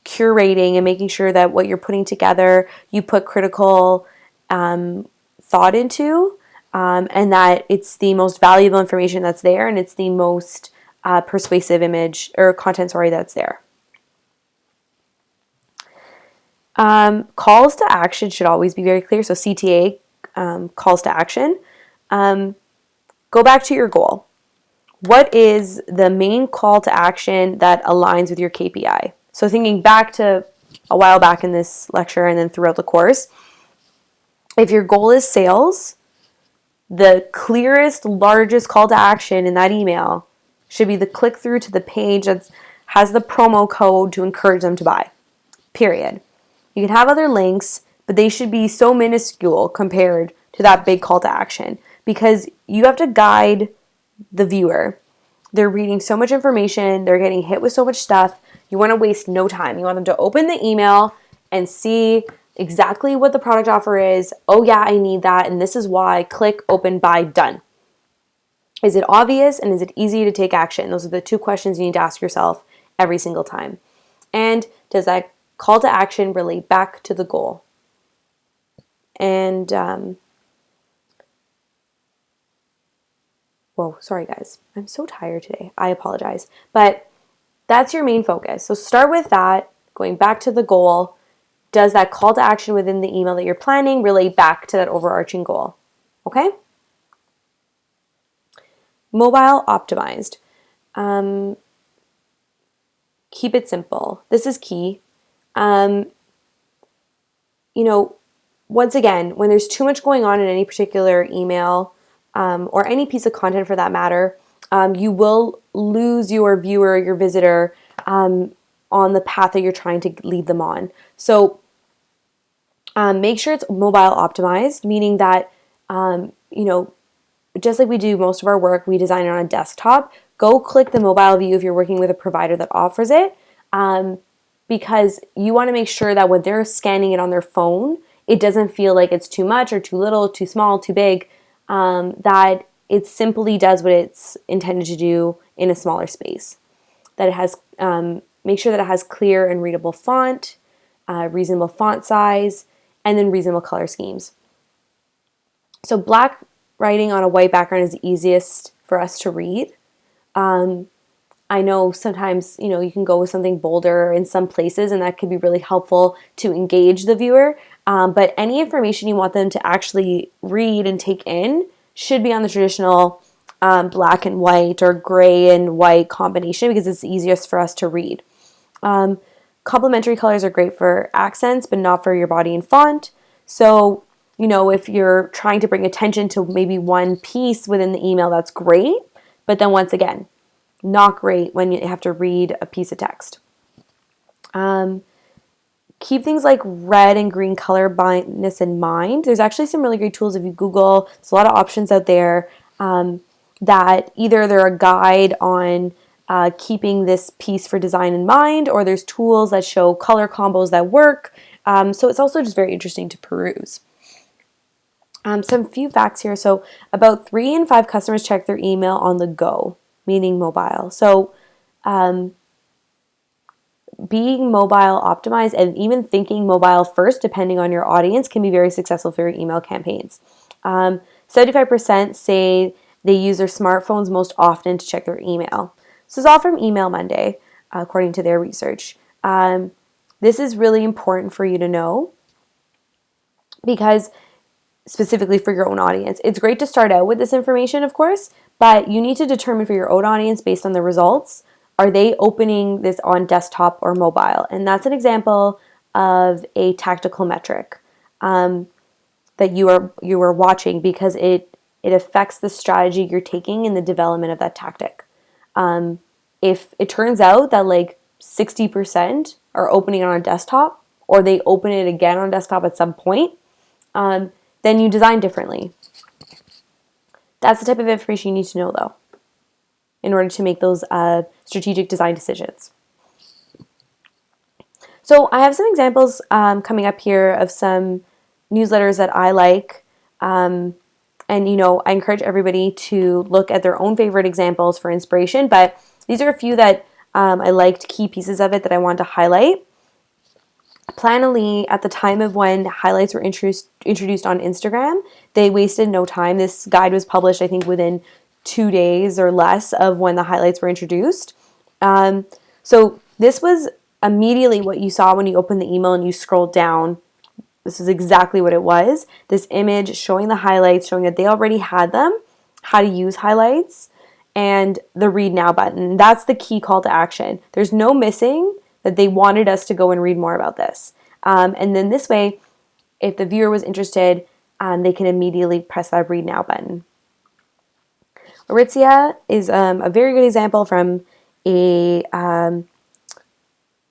curating and making sure that what you're putting together, you put critical thought into, and that it's the most valuable information that's there, and it's the most persuasive image or content, that's there. Calls to action should always be very clear. So CTA, calls to action. Go back to your goal. What is the main call to action that aligns with your KPI? So thinking back to a while back in this lecture and then throughout the course, if your goal is sales, the clearest, largest call to action in that email should be the click through to the page that has the promo code to encourage them to buy, period. You can have other links, but they should be so minuscule compared to that big call to action, because you have to guide the viewer. They're reading so much information. They're getting hit with so much stuff. You want to waste no time. You want them to open the email and see exactly what the product offer is. Oh yeah, I need that, and this is why. Click, open, buy, done. Is it obvious, and is it easy to take action? Those are the two questions you need to ask yourself every single time. And does that call to action relate back to the goal? And whoa, sorry guys, I'm so tired today. I apologize. But that's your main focus. So start with that, going back to the goal. Does that call to action within the email that you're planning relate back to that overarching goal? Okay? Mobile optimized. Keep it simple. This is key. Once again, when there's too much going on in any particular email, or any piece of content for that matter, you will lose your viewer, your visitor, on the path that you're trying to lead them on. So make sure it's mobile optimized, meaning that, just like we do most of our work, we design it on a desktop. Go click the mobile view if you're working with a provider that offers it, because you want to make sure that when they're scanning it on their phone, it doesn't feel like it's too much or too little, too small, too big, that it simply does what it's intended to do in a smaller space. That it has, make sure that it has clear and readable font, reasonable font size, and then reasonable color schemes. So black writing on a white background is the easiest for us to read. I know sometimes, you can go with something bolder in some places, and that can be really helpful to engage the viewer. But any information you want them to actually read and take in should be on the traditional black and white or gray and white combination, because it's the easiest for us to read. Complementary colors are great for accents, but not for your body and font. So, if you're trying to bring attention to maybe one piece within the email, that's great. But then once again, not great when you have to read a piece of text. Keep things like red and green color blindness in mind. There's actually some really great tools if you Google. There's a lot of options out there that either they're a guide on keeping this piece for design in mind, or there's tools that show color combos that work. So it's also just very interesting to peruse. Some few facts here. So about 3 in 5 customers check their email on the go, meaning mobile. So being mobile optimized and even thinking mobile first, depending on your audience, can be very successful for your email campaigns. 75% say they use their smartphones most often to check their email. This is all from Email Monday, according to their research. This is really important for you to know, because specifically for your own audience, it's great to start out with this information, of course, but you need to determine for your own audience based on the results. Are they opening this on desktop or mobile? And that's an example of a tactical metric that you are watching, because it affects the strategy you're taking in the development of that tactic. If it turns out that like 60% are opening it on a desktop, or they open it again on desktop at some point, then you design differently. That's the type of information you need to know, though, in order to make those strategic design decisions. So I have some examples coming up here of some newsletters that I like. And, I encourage everybody to look at their own favorite examples for inspiration. But these are a few that I liked, key pieces of it that I wanted to highlight. Planoly, at the time of when highlights were introduced on Instagram, they wasted no time. This guide was published, I think, within 2 days or less of when the highlights were introduced. So this was immediately what you saw when you opened the email and you scrolled down. This is exactly what it was. This image showing the highlights, showing that they already had them, how to use highlights, and the read now button. That's the key call to action. There's no missing that they wanted us to go and read more about this. And then this way, if the viewer was interested, they can immediately press that read now button. Aritzia is a very good example from a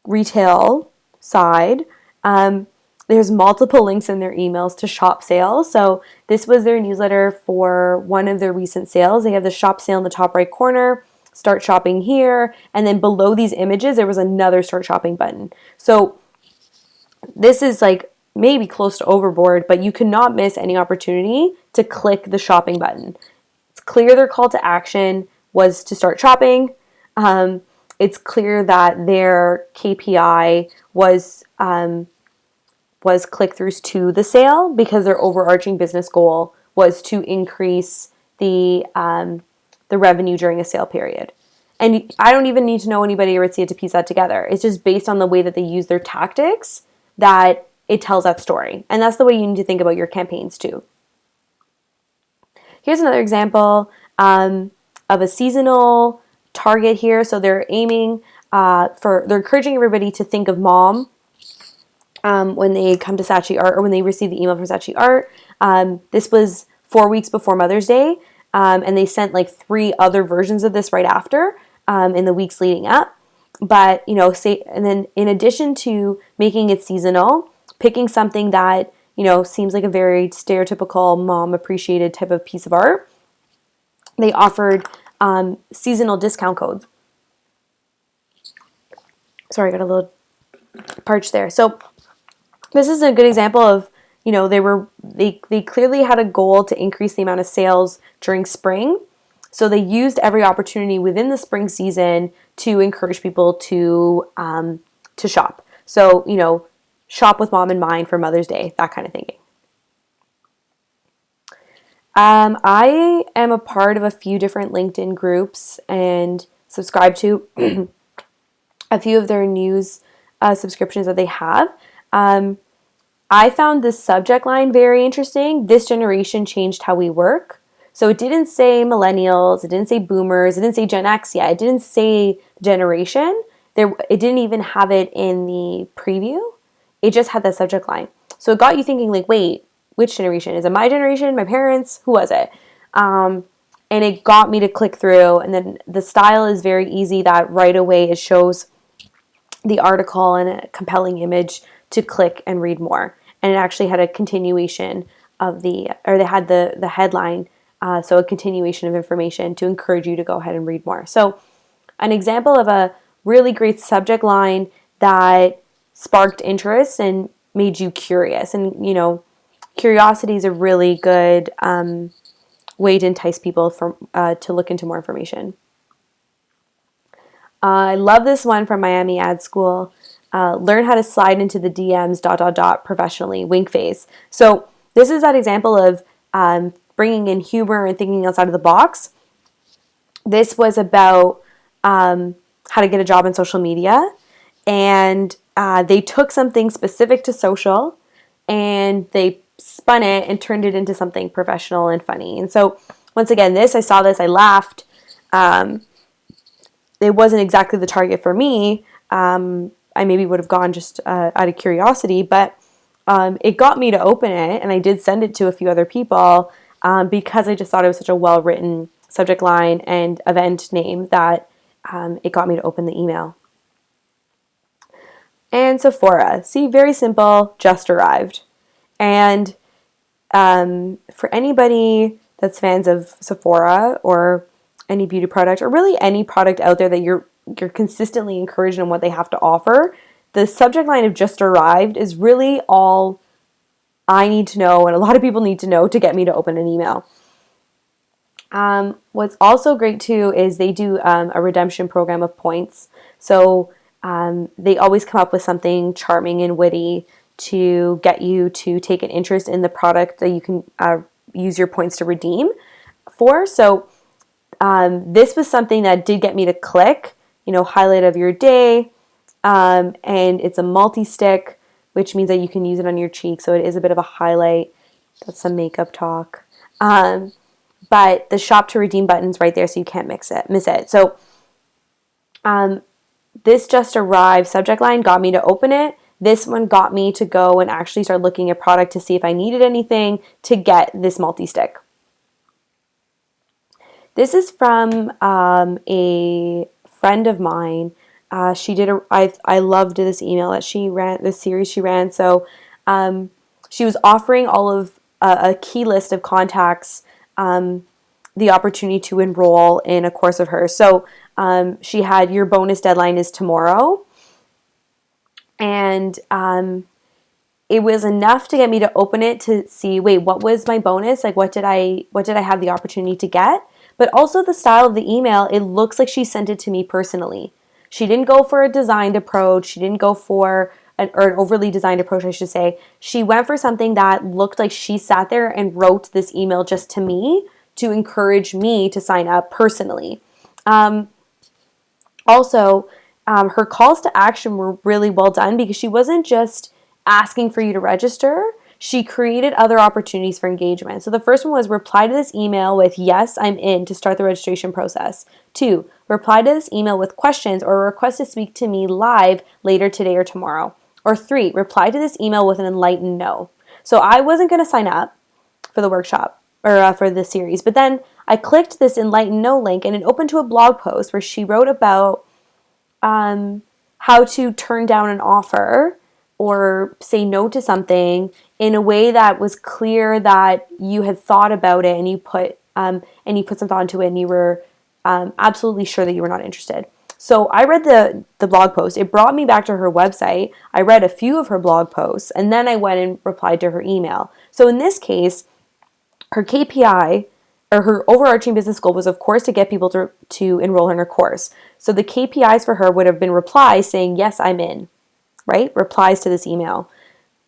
retail side. There's multiple links in their emails to shop sales. So this was their newsletter for one of their recent sales. They have the shop sale in the top right corner, start shopping here, and then below these images, there was another start shopping button. So this is like maybe close to overboard, but you cannot miss any opportunity to click the shopping button. It's clear their call to action was to start shopping. It's clear that their KPI was click-throughs to the sale, because their overarching business goal was to increase the revenue during a sale period. And I don't even need to know anybody at Aritzia to piece that together. It's just based on the way that they use their tactics that it tells that story. And that's the way you need to think about your campaigns too. Here's another example of a seasonal target here. So they're aiming they're encouraging everybody to think of mom when they come to Saatchi Art, or when they receive the email from Saatchi Art. This was 4 weeks before Mother's Day, and they sent like 3 other versions of this right after in the weeks leading up. But, and then in addition to making it seasonal, picking something that, seems like a very stereotypical mom appreciated type of piece of art, they offered seasonal discount codes. Sorry, I got a little parched there. So this is a good example of, they clearly had a goal to increase the amount of sales during spring. So they used every opportunity within the spring season to encourage people to shop. So, shop with mom in mind for Mother's Day, that kind of thinking. I am a part of a few different LinkedIn groups and subscribe to a few of their news subscriptions that they have. I found this subject line very interesting. This generation changed how we work. So it didn't say millennials, it didn't say boomers, it didn't say Gen X yet, it didn't say generation. It didn't even have it in the preview. It just had that subject line. So it got you thinking like, wait, which generation? Is it my generation, my parents? Who was it? And it got me to click through. And then the style is very easy, that right away it shows the article and a compelling image to click and read more. And it actually had a continuation of they had the headline, so a continuation of information to encourage you to go ahead and read more. So an example of a really great subject line that sparked interest and made you curious. And, curiosity is a really good way to entice people to look into more information. I love this one from Miami Ad School. Learn how to slide into the DMs ... professionally, wink face. So this is that example of bringing in humor and thinking outside of the box. This was about how to get a job in social media, and they took something specific to social and they spun it and turned it into something professional and funny. And so once again, I saw this, I laughed. It wasn't exactly the target for me, I maybe would have gone just out of curiosity, but it got me to open it, and I did send it to a few other people because I just thought it was such a well-written subject line and event name that it got me to open the email. And Sephora. See, very simple, just arrived. And for anybody that's fans of Sephora or any beauty product, or really any product out there that you're consistently encouraged in what they have to offer, the subject line of just arrived is really all I need to know, and a lot of people need to know to get me to open an email. What's also great too is they do a redemption program of points. So they always come up with something charming and witty to get you to take an interest in the product that you can use your points to redeem for. So this was something that did get me to click, highlight of your day. And it's a multi-stick, which means that you can use it on your cheek. So it is a bit of a highlight. That's some makeup talk. But the shop to redeem button's right there, so you can't miss it. So this just arrived subject line got me to open it. This one got me to go and actually start looking at product to see if I needed anything to get this multi-stick. This is from a friend of mine. I loved this email that she ran, this series she ran. So she was offering all of a key list of contacts the opportunity to enroll in a course of hers. So she had your bonus deadline is tomorrow. And it was enough to get me to open it to see, wait, what was my bonus? Like, what did I have the opportunity to get? But also the style of the email, it looks like she sent it to me personally. She didn't go for a designed approach. She didn't go for an overly designed approach, I should say. She went for something that looked like she sat there and wrote this email just to me to encourage me to sign up personally. Also, her calls to action were really well done because she wasn't just asking for you to register. She created other opportunities for engagement. So the first one was reply to this email with, yes, I'm in, to start the registration process. 2, reply to this email with questions or a request to speak to me live later today or tomorrow. Or 3, reply to this email with an enlightened no. So I wasn't going to sign up for the workshop or for the series, but then I clicked this enlightened no link and it opened to a blog post where she wrote about how to turn down an offer or say no to something in a way that was clear that you had thought about it and you put some thought into it and you were absolutely sure that you were not interested. So I read the blog post. It brought me back to her website. I read a few of her blog posts and then I went and replied to her email. So in this case, her KPI or her overarching business goal was, of course, to get people to enroll in her course. So the KPIs for her would have been replies saying, yes, I'm in, right? Replies to this email.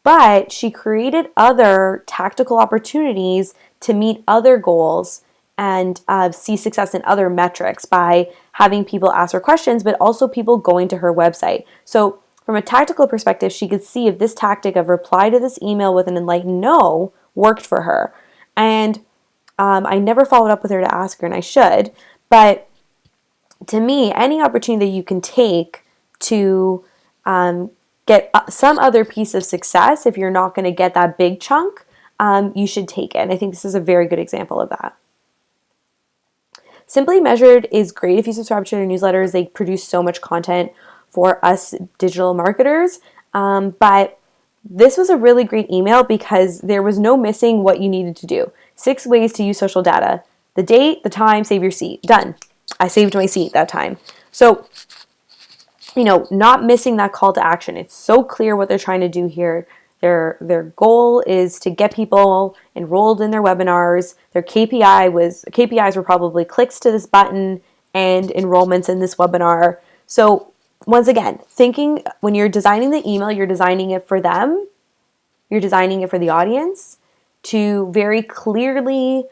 But she created other tactical opportunities to meet other goals and see success in other metrics by having people ask her questions, but also people going to her website. So from a tactical perspective, she could see if this tactic of reply to this email with an enlightened no worked for her. And I never followed up with her to ask her, and I should. But to me, any opportunity that you can take to get some other piece of success, if you're not going to get that big chunk, you should take it. And I think this is a very good example of that. Simply Measured is great if you subscribe to their newsletters. They produce so much content for us digital marketers. But this was a really great email because there was no missing what you needed to do. 6 ways to use social data. The date, the time, save your seat. Done. I saved my seat that time. So, not missing that call to action. It's so clear what they're trying to do here. Their goal is to get people enrolled in their webinars. Their KPIs were probably clicks to this button and enrollments in this webinar. So once again, thinking when you're designing the email, you're designing it for them. You're designing it for the audience to very clearly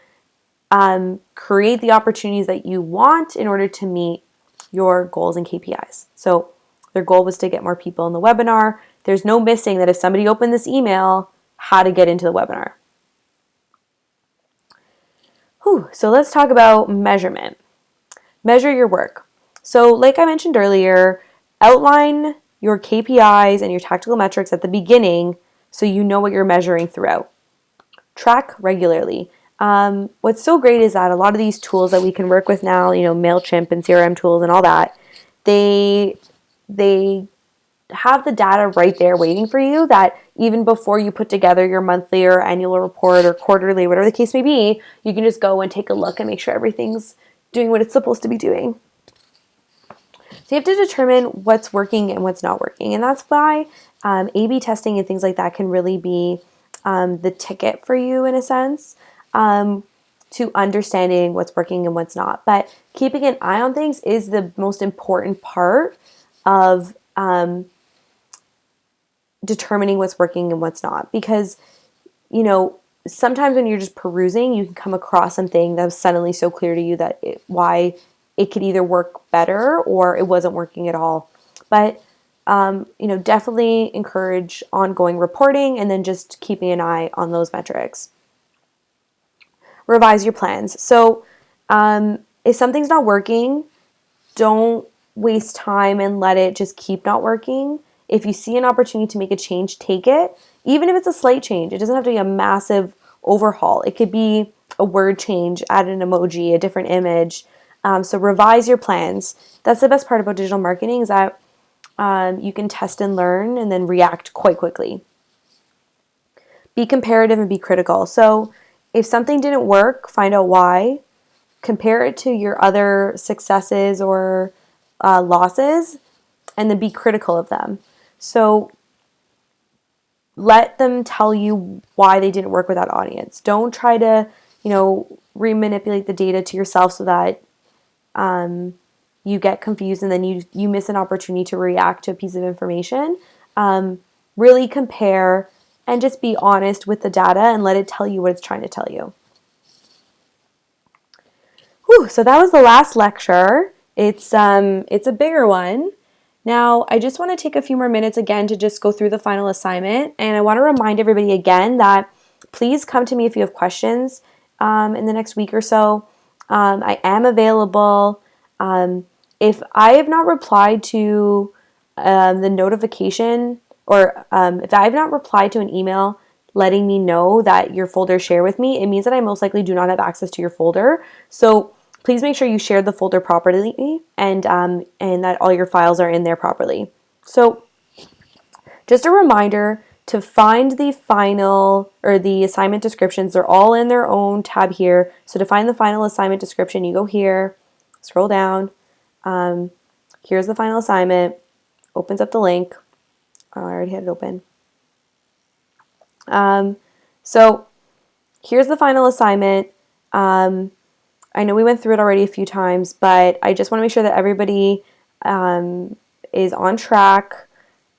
create the opportunities that you want in order to meet your goals and KPIs. So their goal was to get more people in the webinar. There's no missing that if somebody opened this email, how to get into the webinar. So let's talk about measurement. Measure your work. So like I mentioned earlier, outline your KPIs and your tactical metrics at the beginning so you know what you're measuring throughout. Track regularly. What's so great is that a lot of these tools that we can work with now, MailChimp and CRM tools and all that, they have the data right there waiting for you, that even before you put together your monthly or annual report or quarterly, whatever the case may be, you can just go and take a look and make sure everything's doing what it's supposed to be doing. So you have to determine what's working and what's not working. And that's why A/B testing and things like that can really be the ticket for you, in a sense, to understanding what's working and what's not. But keeping an eye on things is the most important part of determining what's working and what's not. Because, sometimes when you're just perusing, you can come across something that's suddenly so clear to you that why it could either work better or it wasn't working at all. But, definitely encourage ongoing reporting and then just keeping an eye on those metrics. Revise your plans. So if something's not working, don't waste time and let it just keep not working. If you see an opportunity to make a change, take it. Even if it's a slight change, it doesn't have to be a massive overhaul. It could be a word change, add an emoji, a different image. So revise your plans. That's the best part about digital marketing, is that you can test and learn and then react quite quickly. Be comparative and be critical. So if something didn't work, find out why. Compare it to your other successes or losses, and then be critical of them. So let them tell you why they didn't work with that audience. Don't try to, remanipulate the data to yourself so that you get confused and then you miss an opportunity to react to a piece of information. Really compare and just be honest with the data and let it tell you what it's trying to tell you. Whew, so that was the last lecture. It's a bigger one. Now, I just want to take a few more minutes again to just go through the final assignment. And I want to remind everybody again that please come to me if you have questions in the next week or so. I am available. If I have not replied to the notification, or if I have not replied to an email letting me know that your folder shared with me, it means that I most likely do not have access to your folder. So please make sure you shared the folder properly and that all your files are in there properly. So just a reminder to find the final or the assignment descriptions. They're all in their own tab here. So to find the final assignment description, you go here, scroll down. Here's the final assignment. Opens up the link. Oh, I already had it open. So here's the final assignment. I know we went through it already a few times, but I just want to make sure that everybody is on track.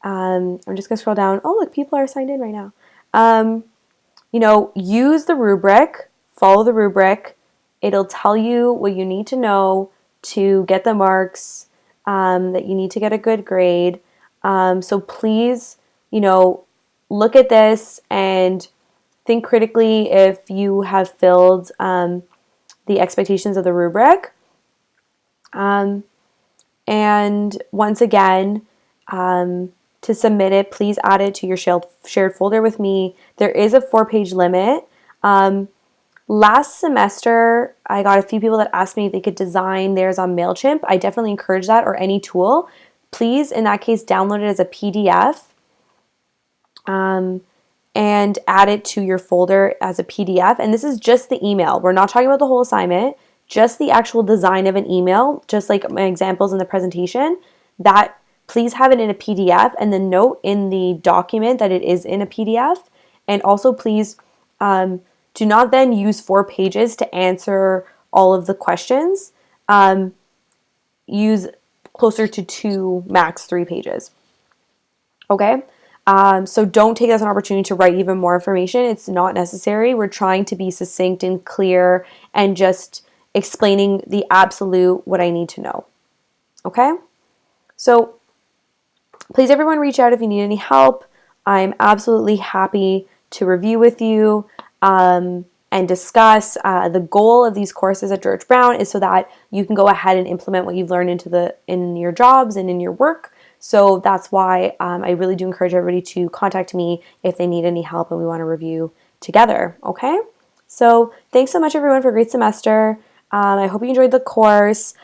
I'm just going to scroll down. Oh, look, people are signed in right now. Use the rubric, follow the rubric. It'll tell you what you need to know to get the marks, that you need to get a good grade. So please, look at this and think critically if you have filled the expectations of the rubric. And once again, to submit it, please add it to your shared folder with me. There is a 4-page limit. Last semester, I got a few people that asked me if they could design theirs on MailChimp. I definitely encourage that, or any tool. Please, in that case, download it as a PDF and add it to your folder as a PDF. And this is just the email. We're not talking about the whole assignment, just the actual design of an email, just like my examples in the presentation. That please have it in a PDF, and then note in the document that it is in a PDF. And also please do not then use 4 pages to answer all of the questions. Use closer to 2, max 3 pages. Okay? So don't take that as an opportunity to write even more information. It's not necessary. We're trying to be succinct and clear and just explaining the absolute what I need to know. Okay? So please, everyone, reach out if you need any help. I'm absolutely happy to review with you and discuss. The goal of these courses at George Brown is so that you can go ahead and implement what you've learned in your jobs and in your work, So that's why I really do encourage everybody to contact me if they need any help and we want to review together. Okay? So thanks so much, everyone, for a great semester. I hope you enjoyed the course.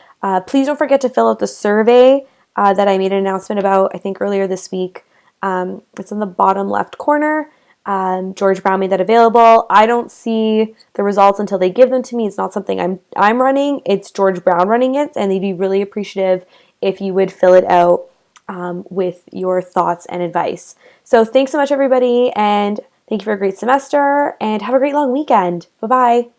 Please don't forget to fill out the survey that I made an announcement about, I think, earlier this week. It's in the bottom left corner. George Brown made that available. I don't see the results until they give them to me. It's not something I'm running. It's George Brown running it, and they'd be really appreciative if you would fill it out with your thoughts and advice. So thanks so much, everybody, and thank you for a great semester, and have a great long weekend. Bye-bye.